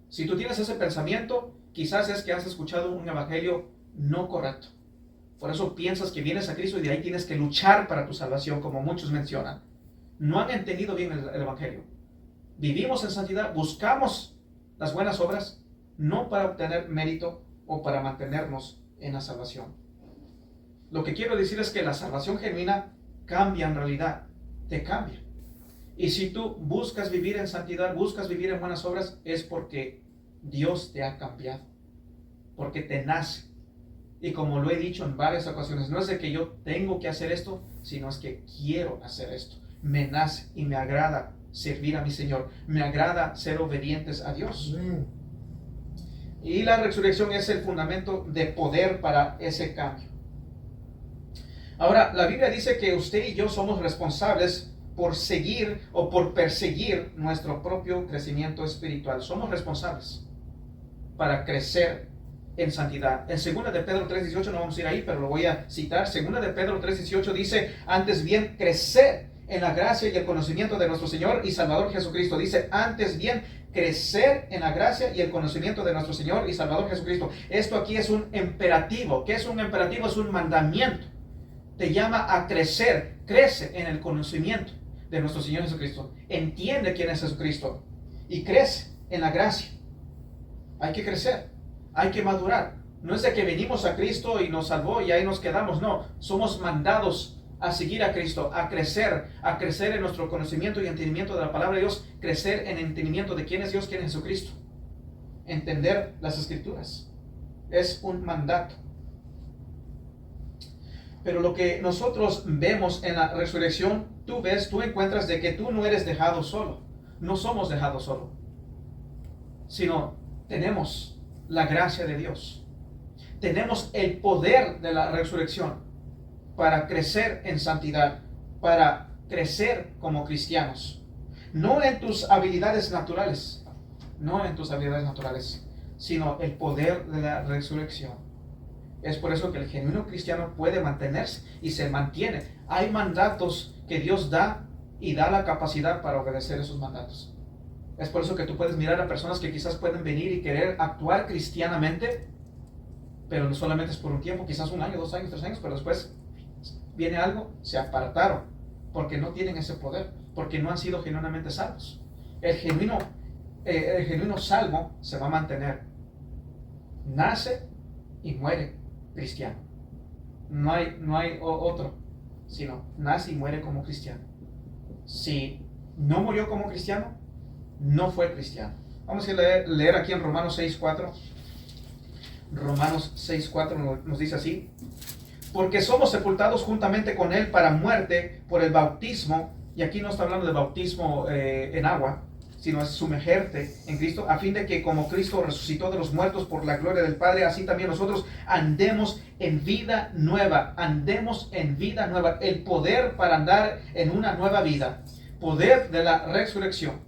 Si tú tienes ese pensamiento, quizás es que has escuchado un evangelio no correcto. Por eso piensas que vienes a Cristo y de ahí tienes que luchar para tu salvación, como muchos mencionan. No han entendido bien el evangelio. Vivimos en santidad, buscamos las buenas obras, no para obtener mérito o para mantenernos en la salvación. Lo que quiero decir es que la salvación genuina cambia en realidad, te cambia. Y si tú buscas vivir en santidad, buscas vivir en buenas obras, es porque Dios te ha cambiado, porque te nace. Y como lo he dicho en varias ocasiones, no es de que yo tengo que hacer esto, sino es que quiero hacer esto. Me nace y me agrada servir a mi Señor. Me agrada ser obedientes a Dios. Y la resurrección es el fundamento de poder para ese cambio. Ahora, la Biblia dice que usted y yo somos responsables por seguir o por perseguir nuestro propio crecimiento espiritual. Somos responsables para crecer en santidad. En 2 de Pedro 3:18, no vamos a ir ahí, pero lo voy a citar. 2 de Pedro 3:18 dice, antes bien crecer en la gracia y el conocimiento de nuestro Señor y Salvador Jesucristo. Dice, antes bien crecer en la gracia y el conocimiento de nuestro Señor y Salvador Jesucristo. Esto aquí es un imperativo. ¿Qué es un imperativo? Es un mandamiento. Te llama a crecer. Crece en el conocimiento de nuestro Señor Jesucristo. Entiende quién es Jesucristo y crece en la gracia. Hay que crecer, hay que madurar. No es de que venimos a Cristo y nos salvó y ahí nos quedamos. No, somos mandados a seguir a Cristo, a crecer en nuestro conocimiento y entendimiento de la palabra de Dios, crecer en entendimiento de quién es Dios, quién es Jesucristo. Entender las Escrituras es un mandato. Pero lo que nosotros vemos en la resurrección, tú encuentras de que tú no eres dejado solo. No somos dejados solo, sino tenemos la gracia de Dios. Tenemos el poder de la resurrección para crecer en santidad, para crecer como cristianos. No en tus habilidades naturales, sino el poder de la resurrección. Es por eso que el genuino cristiano puede mantenerse y se mantiene. Hay mandatos que Dios da y da la capacidad para obedecer esos mandatos. Es por eso que tú puedes mirar a personas que quizás pueden venir y querer actuar cristianamente, pero no solamente es por un tiempo, quizás 1 año, 2 años, 3 años, pero después viene algo, se apartaron, porque no tienen ese poder, porque no han sido genuinamente salvos. El genuino salvo se va a mantener. Nace y muere cristiano. No hay otro, sino nace y muere como cristiano. Si no murió como cristiano, no fue cristiano. Vamos a leer aquí en Romanos 6:4. Romanos 6:4 nos dice así: porque somos sepultados juntamente con Él para muerte por el bautismo, y aquí no está hablando de bautismo en agua, sino es sumergerte en Cristo, a fin de que como Cristo resucitó de los muertos por la gloria del Padre, así también nosotros andemos en vida nueva, andemos en vida nueva, el poder para andar en una nueva vida, poder de la resurrección.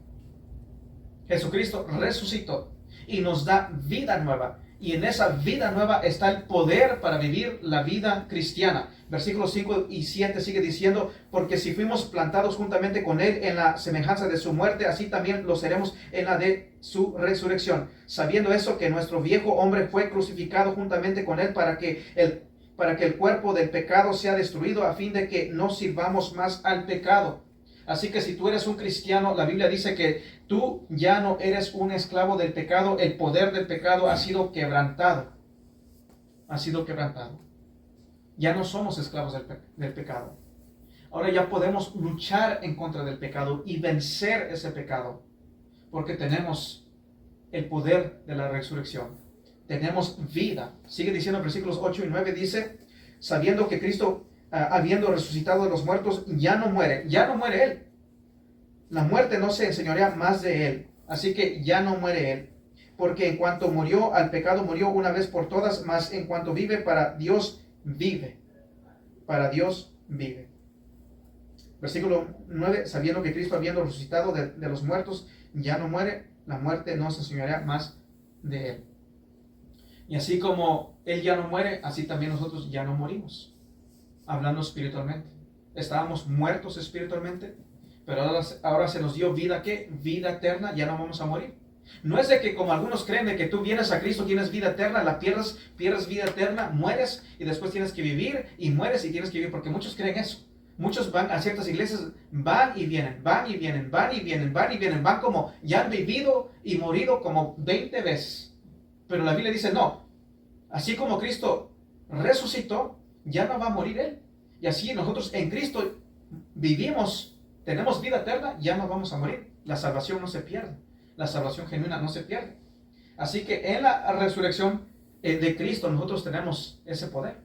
Jesucristo resucitó y nos da vida nueva. Y en esa vida nueva está el poder para vivir la vida cristiana. Versículos 5 y 7 sigue diciendo: porque si fuimos plantados juntamente con Él en la semejanza de su muerte, así también lo seremos en la de su resurrección. Sabiendo eso, que nuestro viejo hombre fue crucificado juntamente con Él para que el cuerpo del pecado sea destruido, a fin de que no sirvamos más al pecado. Así que si tú eres un cristiano, la Biblia dice que tú ya no eres un esclavo del pecado. El poder del pecado ha sido quebrantado. Ha sido quebrantado. Ya no somos esclavos del pecado. Ahora ya podemos luchar en contra del pecado y vencer ese pecado. Porque tenemos el poder de la resurrección. Tenemos vida. Sigue diciendo en versículos 8 y 9, dice: sabiendo que Cristo, habiendo resucitado de los muertos, ya no muere Él. La muerte no se enseñorea más de Él, así que ya no muere Él. Porque en cuanto murió al pecado, murió una vez por todas, mas en cuanto vive, para Dios vive. Para Dios vive. Versículo 9, sabiendo que Cristo, habiendo resucitado de los muertos, ya no muere, la muerte no se enseñorea más de Él. Y así como Él ya no muere, así también nosotros ya no morimos. Hablando espiritualmente. Estábamos muertos espiritualmente, pero ahora se nos dio vida. ¿Qué? Vida eterna, ya no vamos a morir. No es de que como algunos creen de que tú vienes a Cristo, tienes vida eterna, la pierdes vida eterna, mueres y después tienes que vivir y mueres y tienes que vivir, porque muchos creen eso. Muchos van a ciertas iglesias, van y vienen, van y vienen, van y vienen, van y vienen, van como ya han vivido y morido como 20 veces. Pero la Biblia dice no, así como Cristo resucitó, ya no va a morir Él. Y así nosotros en Cristo vivimos, tenemos vida eterna, ya no vamos a morir. La salvación no se pierde. La salvación genuina no se pierde. Así que en la resurrección de Cristo nosotros tenemos ese poder.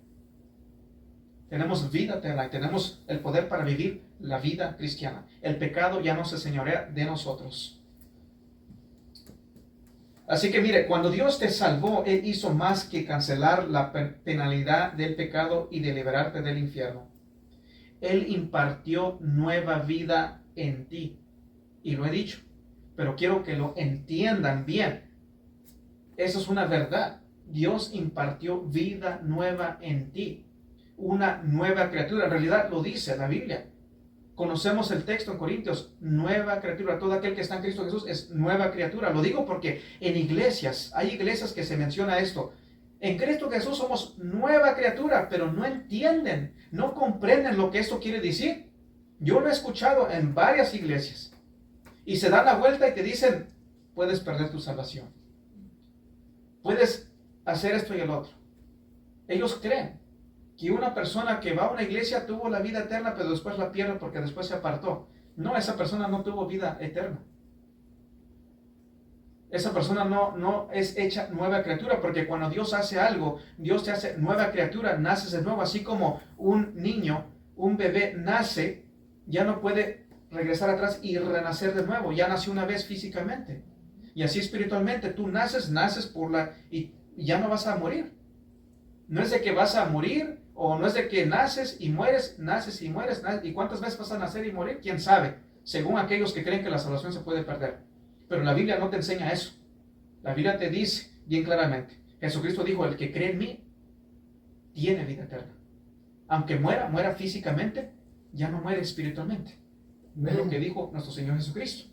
Tenemos vida eterna y tenemos el poder para vivir la vida cristiana. El pecado ya no se señorea de nosotros. Así que mire, cuando Dios te salvó, Él hizo más que cancelar la penalidad del pecado y de liberarte del infierno. Él impartió nueva vida en ti. Y lo he dicho, pero quiero que lo entiendan bien. Eso es una verdad. Dios impartió vida nueva en ti. Una nueva criatura. En realidad lo dice la Biblia. Conocemos el texto en Corintios, nueva criatura. Todo aquel que está en Cristo Jesús es nueva criatura. Lo digo porque en iglesias, hay iglesias que se menciona esto. En Cristo Jesús somos nueva criatura, pero no entienden, no comprenden lo que esto quiere decir. Yo lo he escuchado en varias iglesias. Y se dan la vuelta y te dicen, puedes perder tu salvación. Puedes hacer esto y el otro. Ellos creen que una persona que va a una iglesia tuvo la vida eterna, pero después la pierde porque después se apartó. No, esa persona no tuvo vida eterna. Esa persona no es hecha nueva criatura, porque cuando Dios hace algo, Dios te hace nueva criatura, naces de nuevo, así como un niño, un bebé nace, ya no puede regresar atrás y renacer de nuevo, ya nació una vez físicamente. Y así espiritualmente, tú naces y ya no vas a morir. No es de que vas a morir, o no es de que naces y mueres, ¿y cuántas veces vas a nacer y morir? ¿Quién sabe? Según aquellos que creen que la salvación se puede perder. Pero la Biblia no te enseña eso. La Biblia te dice bien claramente. Jesucristo dijo, el que cree en mí tiene vida eterna. Aunque muera físicamente, ya no muere espiritualmente. Es lo que dijo nuestro Señor Jesucristo.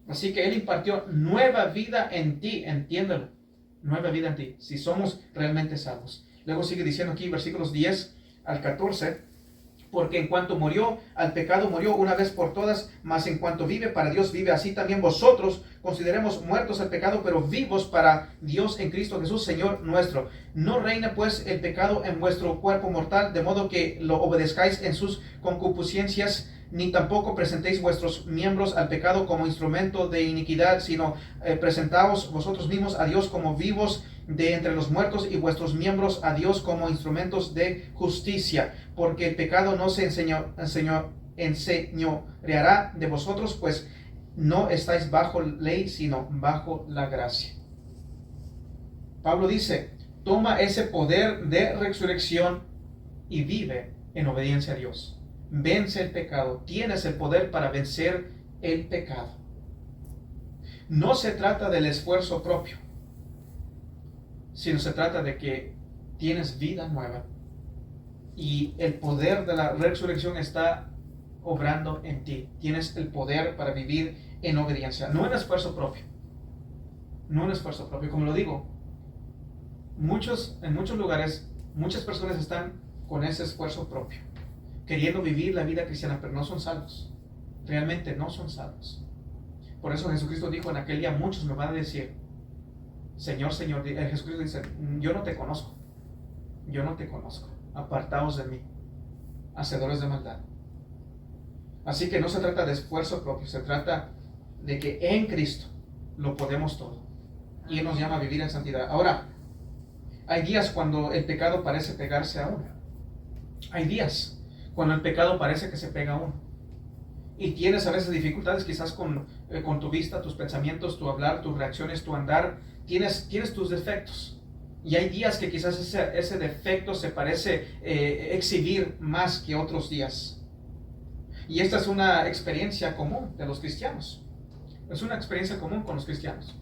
Así que Él impartió nueva vida en ti, entiéndelo. Nueva vida en ti, si somos realmente salvos. Luego sigue diciendo aquí, versículos 10 al 14, porque en cuanto murió al pecado, murió una vez por todas, mas en cuanto vive para Dios, vive. Así también vosotros consideremos muertos al pecado, pero vivos para Dios en Cristo Jesús, Señor nuestro. No reina pues el pecado en vuestro cuerpo mortal, de modo que lo obedezcáis en sus concupiscencias, ni tampoco presentéis vuestros miembros al pecado como instrumento de iniquidad, sino presentaos vosotros mismos a Dios como vivos de entre los muertos, y vuestros miembros a Dios como instrumentos de justicia. Porque el pecado no se enseñoreará de vosotros, pues no estáis bajo ley, sino bajo la gracia. Pablo dice, toma ese poder de resurrección y vive en obediencia a Dios. Vence el pecado. Tienes el poder para vencer el pecado. No se trata del esfuerzo propio, sino se trata de que tienes vida nueva y el poder de la resurrección está obrando en ti. Tienes el poder para vivir en obediencia, no en esfuerzo propio. No en esfuerzo propio. Como lo digo, en muchos lugares, muchas personas están con ese esfuerzo propio, queriendo vivir la vida cristiana, pero no son salvos. Realmente no son salvos. Por eso Jesucristo dijo en aquel día, muchos me van a decir, Señor, Señor. Jesucristo dice, yo no te conozco. Yo no te conozco. Apartaos de mí, hacedores de maldad. Así que no se trata de esfuerzo propio, se trata de que en Cristo lo podemos todo. Y Él nos llama a vivir en santidad. Ahora, hay días cuando el pecado parece pegarse a uno. Hay días cuando el pecado parece que se pega a uno. Y tienes a veces dificultades quizás con tu vista, tus pensamientos, tu hablar, tus reacciones, tu andar. Tienes tus defectos. Y hay días que quizás ese defecto se parece exhibir más que otros días. Y esta es una experiencia común de los cristianos. Es una experiencia común con los cristianos.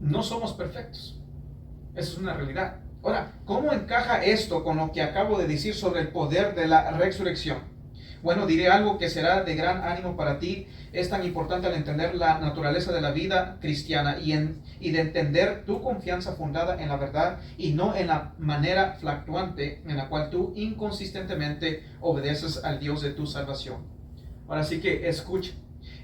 No somos perfectos. Esa es una realidad. Ahora, ¿cómo encaja esto con lo que acabo de decir sobre el poder de la resurrección? Bueno, diré algo que será de gran ánimo para ti. Es tan importante al entender la naturaleza de la vida cristiana y de entender tu confianza fundada en la verdad y no en la manera fluctuante en la cual tú inconsistentemente obedeces al Dios de tu salvación. Ahora sí que escucha.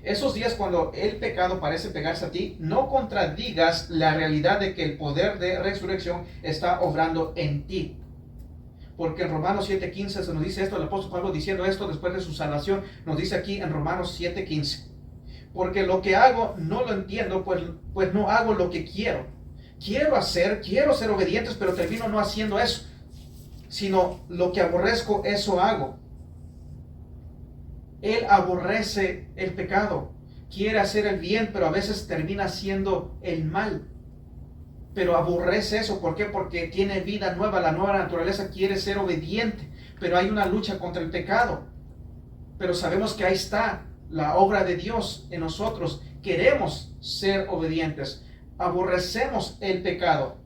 Esos días cuando el pecado parece pegarse a ti, no contradigas la realidad de que el poder de resurrección está obrando en ti. Porque en Romanos 7:15 se nos dice esto, el apóstol Pablo diciendo esto después de su salvación, nos dice aquí en Romanos 7:15. Porque lo que hago no lo entiendo, pues no hago lo que quiero. Quiero ser obedientes, pero termino no haciendo eso. Sino lo que aborrezco, eso hago. Él aborrece el pecado. Quiere hacer el bien, pero a veces termina haciendo el mal. Pero aborrece eso. ¿Por qué? Porque tiene vida nueva. La nueva naturaleza quiere ser obediente. Pero hay una lucha contra el pecado. Pero sabemos que ahí está la obra de Dios en nosotros. Queremos ser obedientes. Aborrecemos el pecado.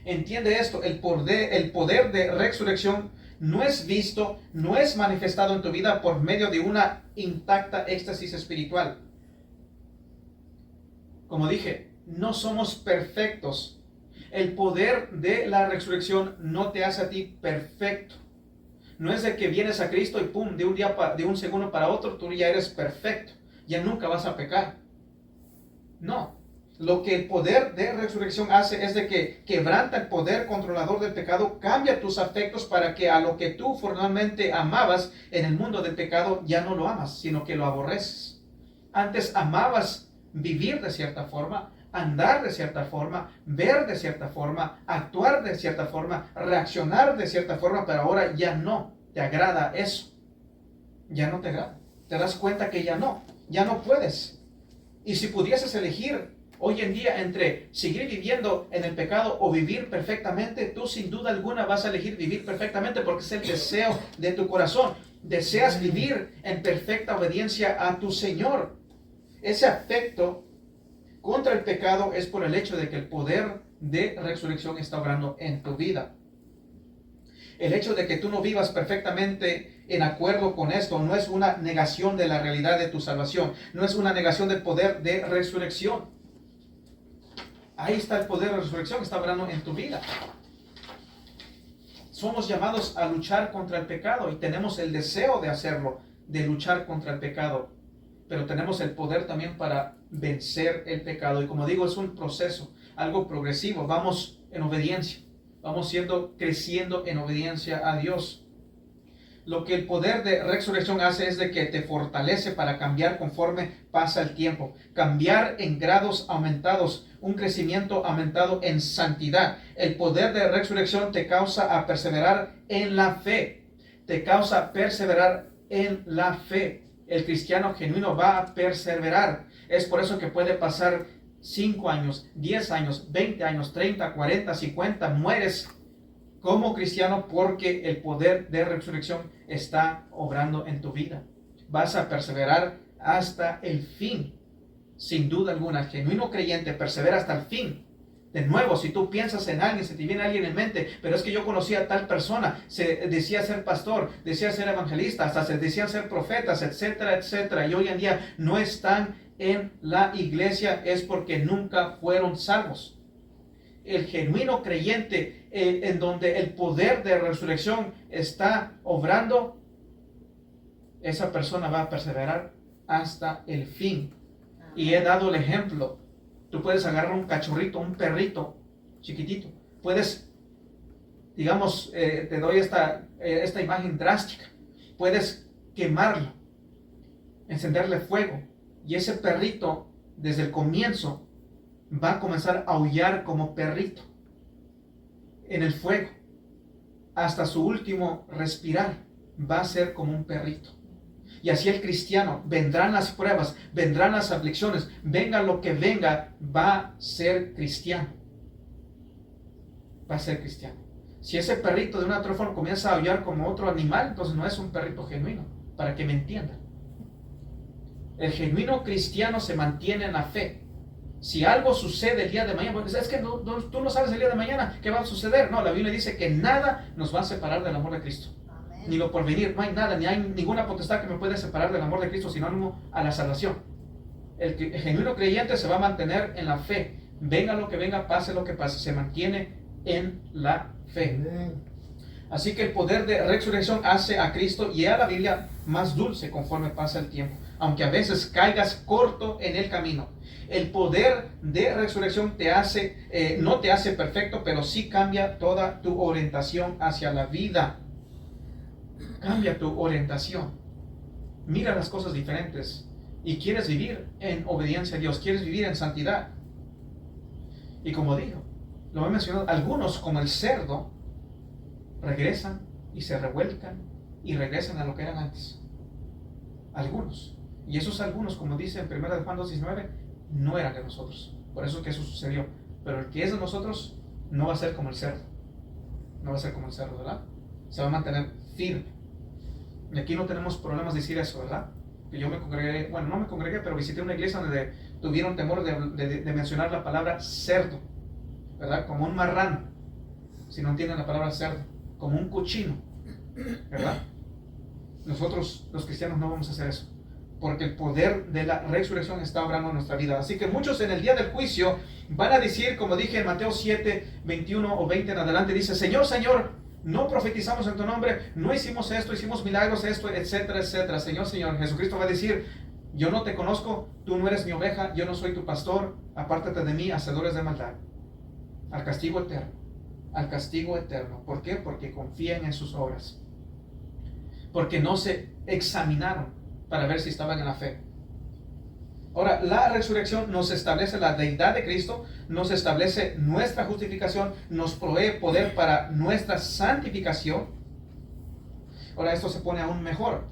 Entiende esto. El poder de resurrección no es visto, no es manifestado en tu vida por medio de una intacta éxtasis espiritual. Como dije, no somos perfectos. El poder de la resurrección no te hace a ti perfecto. No es de que vienes a Cristo y pum, de un segundo para otro, tú ya eres perfecto. Ya nunca vas a pecar. No. Lo que el poder de resurrección hace es de que quebranta el poder controlador del pecado, cambia tus afectos para que a lo que tú formalmente amabas en el mundo del pecado ya no lo amas, sino que lo aborreces. Antes amabas vivir de cierta forma, andar de cierta forma, ver de cierta forma, actuar de cierta forma, reaccionar de cierta forma, pero ahora ya no te agrada eso. Ya no te agrada. Te das cuenta que ya no puedes. Y si pudieses elegir hoy en día entre seguir viviendo en el pecado o vivir perfectamente, tú sin duda alguna vas a elegir vivir perfectamente porque es el deseo de tu corazón. Deseas vivir en perfecta obediencia a tu Señor. Ese afecto contra el pecado es por el hecho de que el poder de resurrección está obrando en tu vida. El hecho de que tú no vivas perfectamente en acuerdo con esto no es una negación de la realidad de tu salvación, no es una negación del poder de resurrección. Ahí está el poder de resurrección, está obrando en tu vida. Somos llamados a luchar contra el pecado y tenemos el deseo de hacerlo, de luchar contra el pecado. Pero tenemos el poder también para vencer el pecado. Y como digo, es un proceso, algo progresivo. Vamos en obediencia. Vamos creciendo en obediencia a Dios. Lo que el poder de resurrección hace es de que te fortalece para cambiar conforme pasa el tiempo. Cambiar en grados aumentados, un crecimiento aumentado en santidad. El poder de resurrección te causa a perseverar en la fe. Te causa perseverar en la fe. El cristiano genuino va a perseverar. Es por eso que puede pasar 5 años, 10 años, 20 años, 30, 40, 50, mueres como cristiano porque el poder de resurrección está obrando en tu vida. Vas a perseverar hasta el fin. Sin duda alguna, el genuino creyente persevera hasta el fin. De nuevo, si tú piensas en alguien, se te viene alguien en mente, pero es que yo conocí a tal persona, se decía ser pastor, decía ser evangelista, hasta se decían ser profetas, etcétera, etcétera, y hoy en día no están en la iglesia, es porque nunca fueron salvos. El genuino creyente, en donde el poder de resurrección está obrando, esa persona va a perseverar hasta el fin. Y he dado el ejemplo. Tú puedes agarrar un cachorrito, un perrito chiquitito. Puedes, digamos, te doy esta imagen drástica. Puedes quemarlo, encenderle fuego. Y ese perrito, desde el comienzo, va a comenzar a aullar como perrito en el fuego. Hasta su último respirar va a ser como un perrito. Y así el cristiano, vendrán las pruebas, vendrán las aflicciones, venga lo que venga, va a ser cristiano. Va a ser cristiano. Si ese perrito de una otra forma comienza a aullar como otro animal, entonces no es un perrito genuino, para que me entiendan. El genuino cristiano se mantiene en la fe. Si algo sucede el día de mañana, pues es que tú no sabes el día de mañana qué va a suceder. No, la Biblia dice que nada nos va a separar del amor de Cristo. Ni lo porvenir, no hay nada, ni hay ninguna potestad que me puede separar del amor de Cristo, sinónimo a la salvación. El genuino creyente se va a mantener en la fe. Venga lo que venga, pase lo que pase, se mantiene en la fe. Así que el poder de resurrección hace a Cristo y a la Biblia más dulce conforme pasa el tiempo, aunque a veces caigas corto en el camino. El poder de resurrección no te hace perfecto, pero sí cambia toda tu orientación hacia la vida. Cambia tu orientación. Mira las cosas diferentes y quieres vivir en obediencia a Dios, quieres vivir en santidad. Y como digo, lo he mencionado, algunos como el cerdo regresan y se revuelcan y regresan a lo que eran antes. Algunos. Y esos algunos, como dice en 1 Juan 2:19, no eran de nosotros. Por eso es que eso sucedió. Pero el que es de nosotros no va a ser como el cerdo. No va a ser como el cerdo, ¿verdad? Se va a mantener firme. Y aquí no tenemos problemas de decir eso, ¿verdad? Que yo me congregué, bueno, no me congregué, pero visité una iglesia donde tuvieron temor de mencionar la palabra cerdo, ¿verdad? Como un marrano, si no entienden la palabra cerdo, como un cochino, ¿verdad? Nosotros, los cristianos, no vamos a hacer eso, porque el poder de la resurrección está obrando en nuestra vida. Así que muchos en el día del juicio van a decir, como dije en Mateo 7, 21 o 20 en adelante, dice: Señor, Señor, no profetizamos en tu nombre, no hicimos esto, hicimos milagros, esto, etcétera, etcétera. Señor, Señor. Jesucristo va a decir: yo no te conozco, tú no eres mi oveja, yo no soy tu pastor, apártate de mí, hacedores de maldad. Al castigo eterno, al castigo eterno. ¿Por qué? Porque confían en sus obras, porque no se examinaron para ver si estaban en la fe. Ahora, la resurrección nos establece la deidad de Cristo, nos establece nuestra justificación, nos provee poder para nuestra santificación. Ahora, esto se pone aún mejor.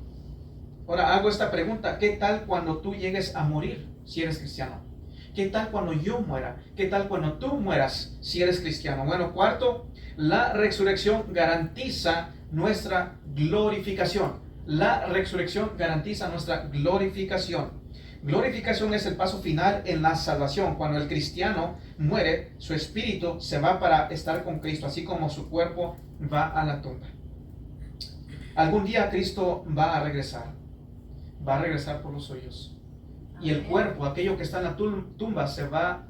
Ahora, hago esta pregunta: ¿qué tal cuando tú llegues a morir si eres cristiano? ¿Qué tal cuando yo muera? ¿Qué tal cuando tú mueras si eres cristiano? Bueno, cuarto, la resurrección garantiza nuestra glorificación. La resurrección garantiza nuestra glorificación. Glorificación es el paso final en la salvación. Cuando el cristiano muere, su espíritu se va para estar con Cristo, así como su cuerpo va a la tumba. Algún día Cristo va a regresar por los suyos. Y el cuerpo, aquello que está en la tumba, se va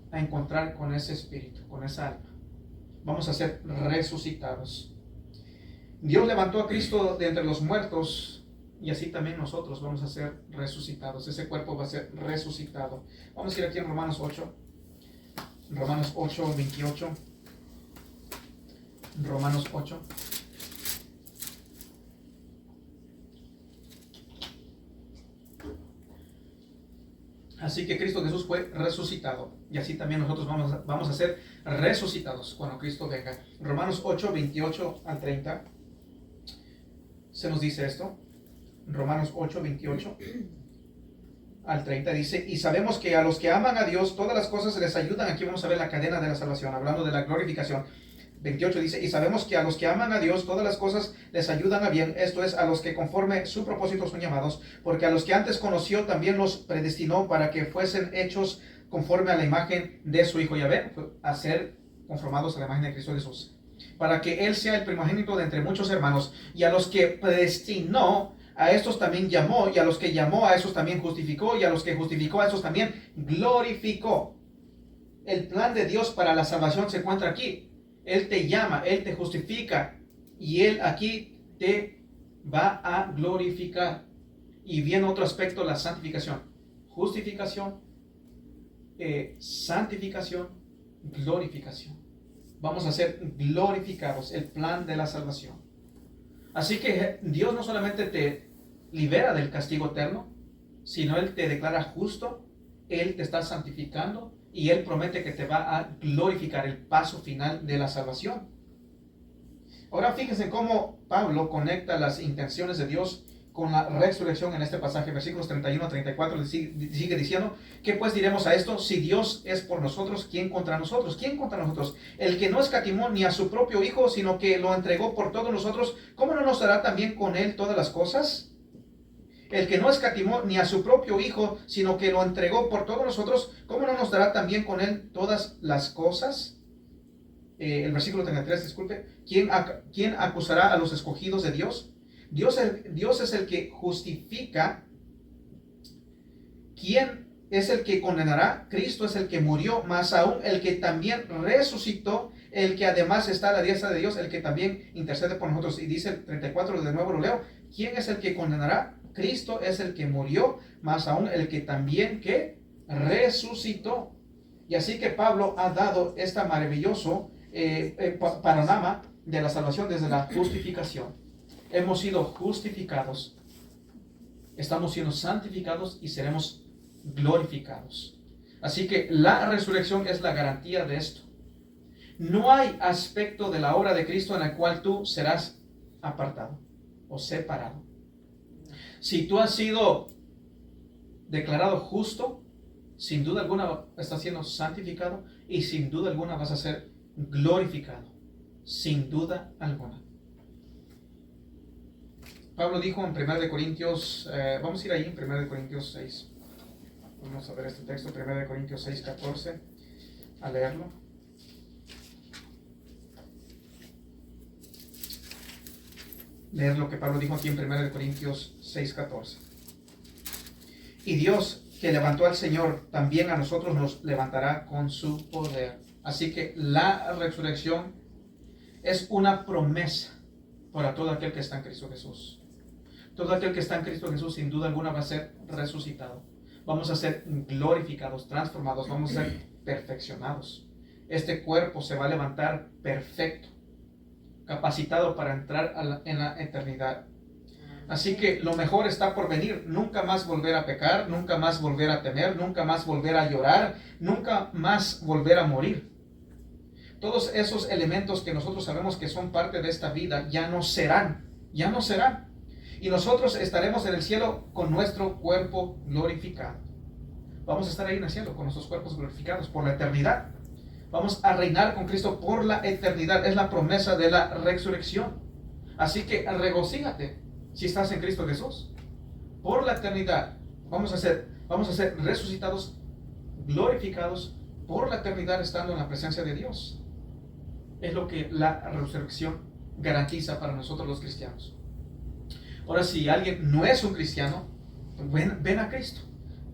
a encontrar con ese espíritu, con esa alma. Vamos a ser resucitados. Dios levantó a Cristo de entre los muertos y así también nosotros vamos a ser resucitados. Ese cuerpo va a ser resucitado. Vamos a ir aquí en Romanos 8. Romanos 8, 28. Romanos 8. Así que Cristo Jesús fue resucitado y así también nosotros vamos a ser resucitados cuando Cristo venga. Romanos 8, 28 al 30 se nos dice esto. Romanos 8, 28 al 30 dice: y sabemos que a los que aman a Dios todas las cosas les ayudan. Aquí vamos a ver la cadena de la salvación, hablando de la glorificación. 28 dice: y sabemos que a los que aman a Dios todas las cosas les ayudan a bien, esto es, a los que conforme su propósito son llamados, porque a los que antes conoció también los predestinó para que fuesen hechos conforme a la imagen de su Hijo. Ya ven, a ser conformados a la imagen de Cristo Jesús, para que Él sea el primogénito de entre muchos hermanos. Y a los que predestinó, a estos también llamó, y a los que llamó, a esos también justificó, y a los que justificó, a esos también glorificó. El plan de Dios para la salvación se encuentra aquí. Él te llama, Él te justifica y Él aquí te va a glorificar. Y viene otro aspecto, la santificación. Justificación, santificación, glorificación. Vamos a ser glorificados, el plan de la salvación. Así que Dios no solamente te libera del castigo eterno, sino Él te declara justo, Él te está santificando y Él promete que te va a glorificar, el paso final de la salvación. Ahora fíjense cómo Pablo conecta las intenciones de Dios con la resurrección en este pasaje, versículos 31 a 34, sigue diciendo: ¿qué pues diremos a esto? Si Dios es por nosotros, ¿quién contra nosotros? ¿Quién contra nosotros? El que no escatimó ni a su propio Hijo, sino que lo entregó por todos nosotros, ¿cómo no nos dará también con Él todas las cosas? El que no escatimó ni a su propio Hijo, sino que lo entregó por todos nosotros, ¿cómo no nos dará también con Él todas las cosas? El versículo 33, disculpe. ¿Quién acusará a los escogidos de Dios? Dios es el que justifica. ¿Quién es el que condenará? Cristo es el que murió, más aún el que también resucitó, el que además está a la diestra de Dios, el que también intercede por nosotros. Y dice el 34, de nuevo lo leo: ¿quién es el que condenará? Cristo es el que murió, más aún el que también que resucitó. Y así que Pablo ha dado este maravilloso panorama de la salvación desde la justificación. Hemos sido justificados, estamos siendo santificados y seremos glorificados. Así que la resurrección es la garantía de esto. No hay aspecto de la obra de Cristo en el cual tú serás apartado o separado. Si tú has sido declarado justo, sin duda alguna estás siendo santificado y sin duda alguna vas a ser glorificado. Sin duda alguna. Pablo dijo en 1 Corintios, vamos a ir ahí en 1 Corintios 6. Vamos a ver este texto, 1 Corintios 6, 14, a leerlo. Leer lo que Pablo dijo aquí en 1 Corintios 6, 14. Y Dios, que levantó al Señor, también a nosotros nos levantará con su poder. Así que la resurrección es una promesa para todo aquel que está en Cristo Jesús. Todo aquel que está en Cristo Jesús sin duda alguna va a ser resucitado. Vamos a ser glorificados, transformados, vamos a ser perfeccionados. Este cuerpo se va a levantar perfecto, capacitado para entrar en la eternidad. Así que lo mejor está por venir. Nunca más volver a pecar, nunca más volver a temer, nunca más volver a llorar, nunca más volver a morir. Todos esos elementos que nosotros sabemos que son parte de esta vida ya no serán. Y nosotros estaremos en el cielo con nuestro cuerpo glorificado. Vamos a estar ahí en el cielo con nuestros cuerpos glorificados por la eternidad. Vamos a reinar con Cristo por la eternidad. Es la promesa de la resurrección. Así que regocíjate si estás en Cristo Jesús. Por la eternidad Vamos a ser resucitados, glorificados por la eternidad estando en la presencia de Dios. Es lo que la resurrección garantiza para nosotros los cristianos. Ahora, si alguien no es un cristiano, ven a Cristo.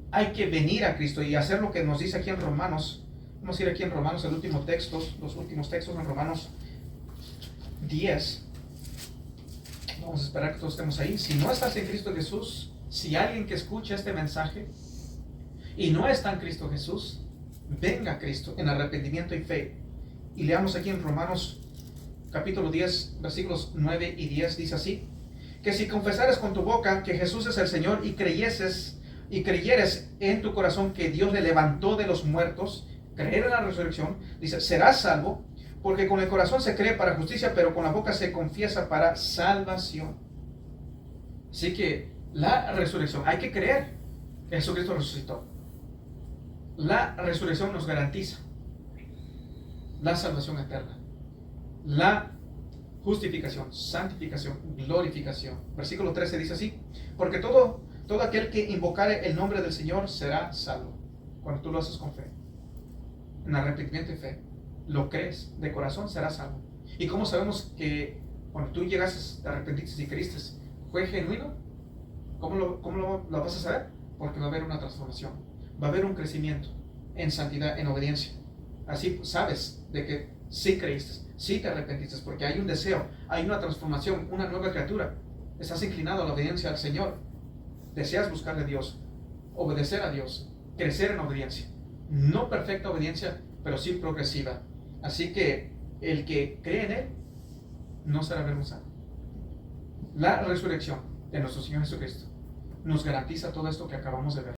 Hay que venir a Cristo y hacer lo que nos dice aquí en Romanos. Vamos a ir aquí en Romanos, los últimos textos en Romanos 10. Vamos a esperar que todos estemos ahí. Si no estás en Cristo Jesús, si alguien que escucha este mensaje y no está en Cristo Jesús, venga a Cristo en arrepentimiento y fe. Y leamos aquí en Romanos capítulo 10, versículos 9 y 10, dice así: que si confesares con tu boca que Jesús es el Señor y creyeres en tu corazón que Dios le levantó de los muertos, creer en la resurrección, dice, serás salvo, porque con el corazón se cree para justicia, pero con la boca se confiesa para salvación. Así que la resurrección, hay que creer que Jesucristo resucitó. La resurrección nos garantiza la salvación eterna, la justificación, santificación, glorificación. Versículo 13 dice así: porque todo aquel que invocare el nombre del Señor será salvo. Cuando tú lo haces con fe, en arrepentimiento y fe, lo crees de corazón, serás salvo. ¿Y cómo sabemos que cuando tú llegaste, te arrepentiste y creíste, fue genuino? ¿Cómo lo vas a saber? Porque va a haber una transformación, va a haber un crecimiento en santidad, en obediencia. Así sabes de que sí creíste, sí te arrepentiste, porque hay un deseo, hay una transformación, una nueva criatura. Estás inclinado a la obediencia al Señor. Deseas buscarle a Dios, obedecer a Dios, crecer en obediencia. No perfecta obediencia, pero sí progresiva. Así que el que cree en Él no será avergonzado. La resurrección de nuestro Señor Jesucristo nos garantiza todo esto que acabamos de ver.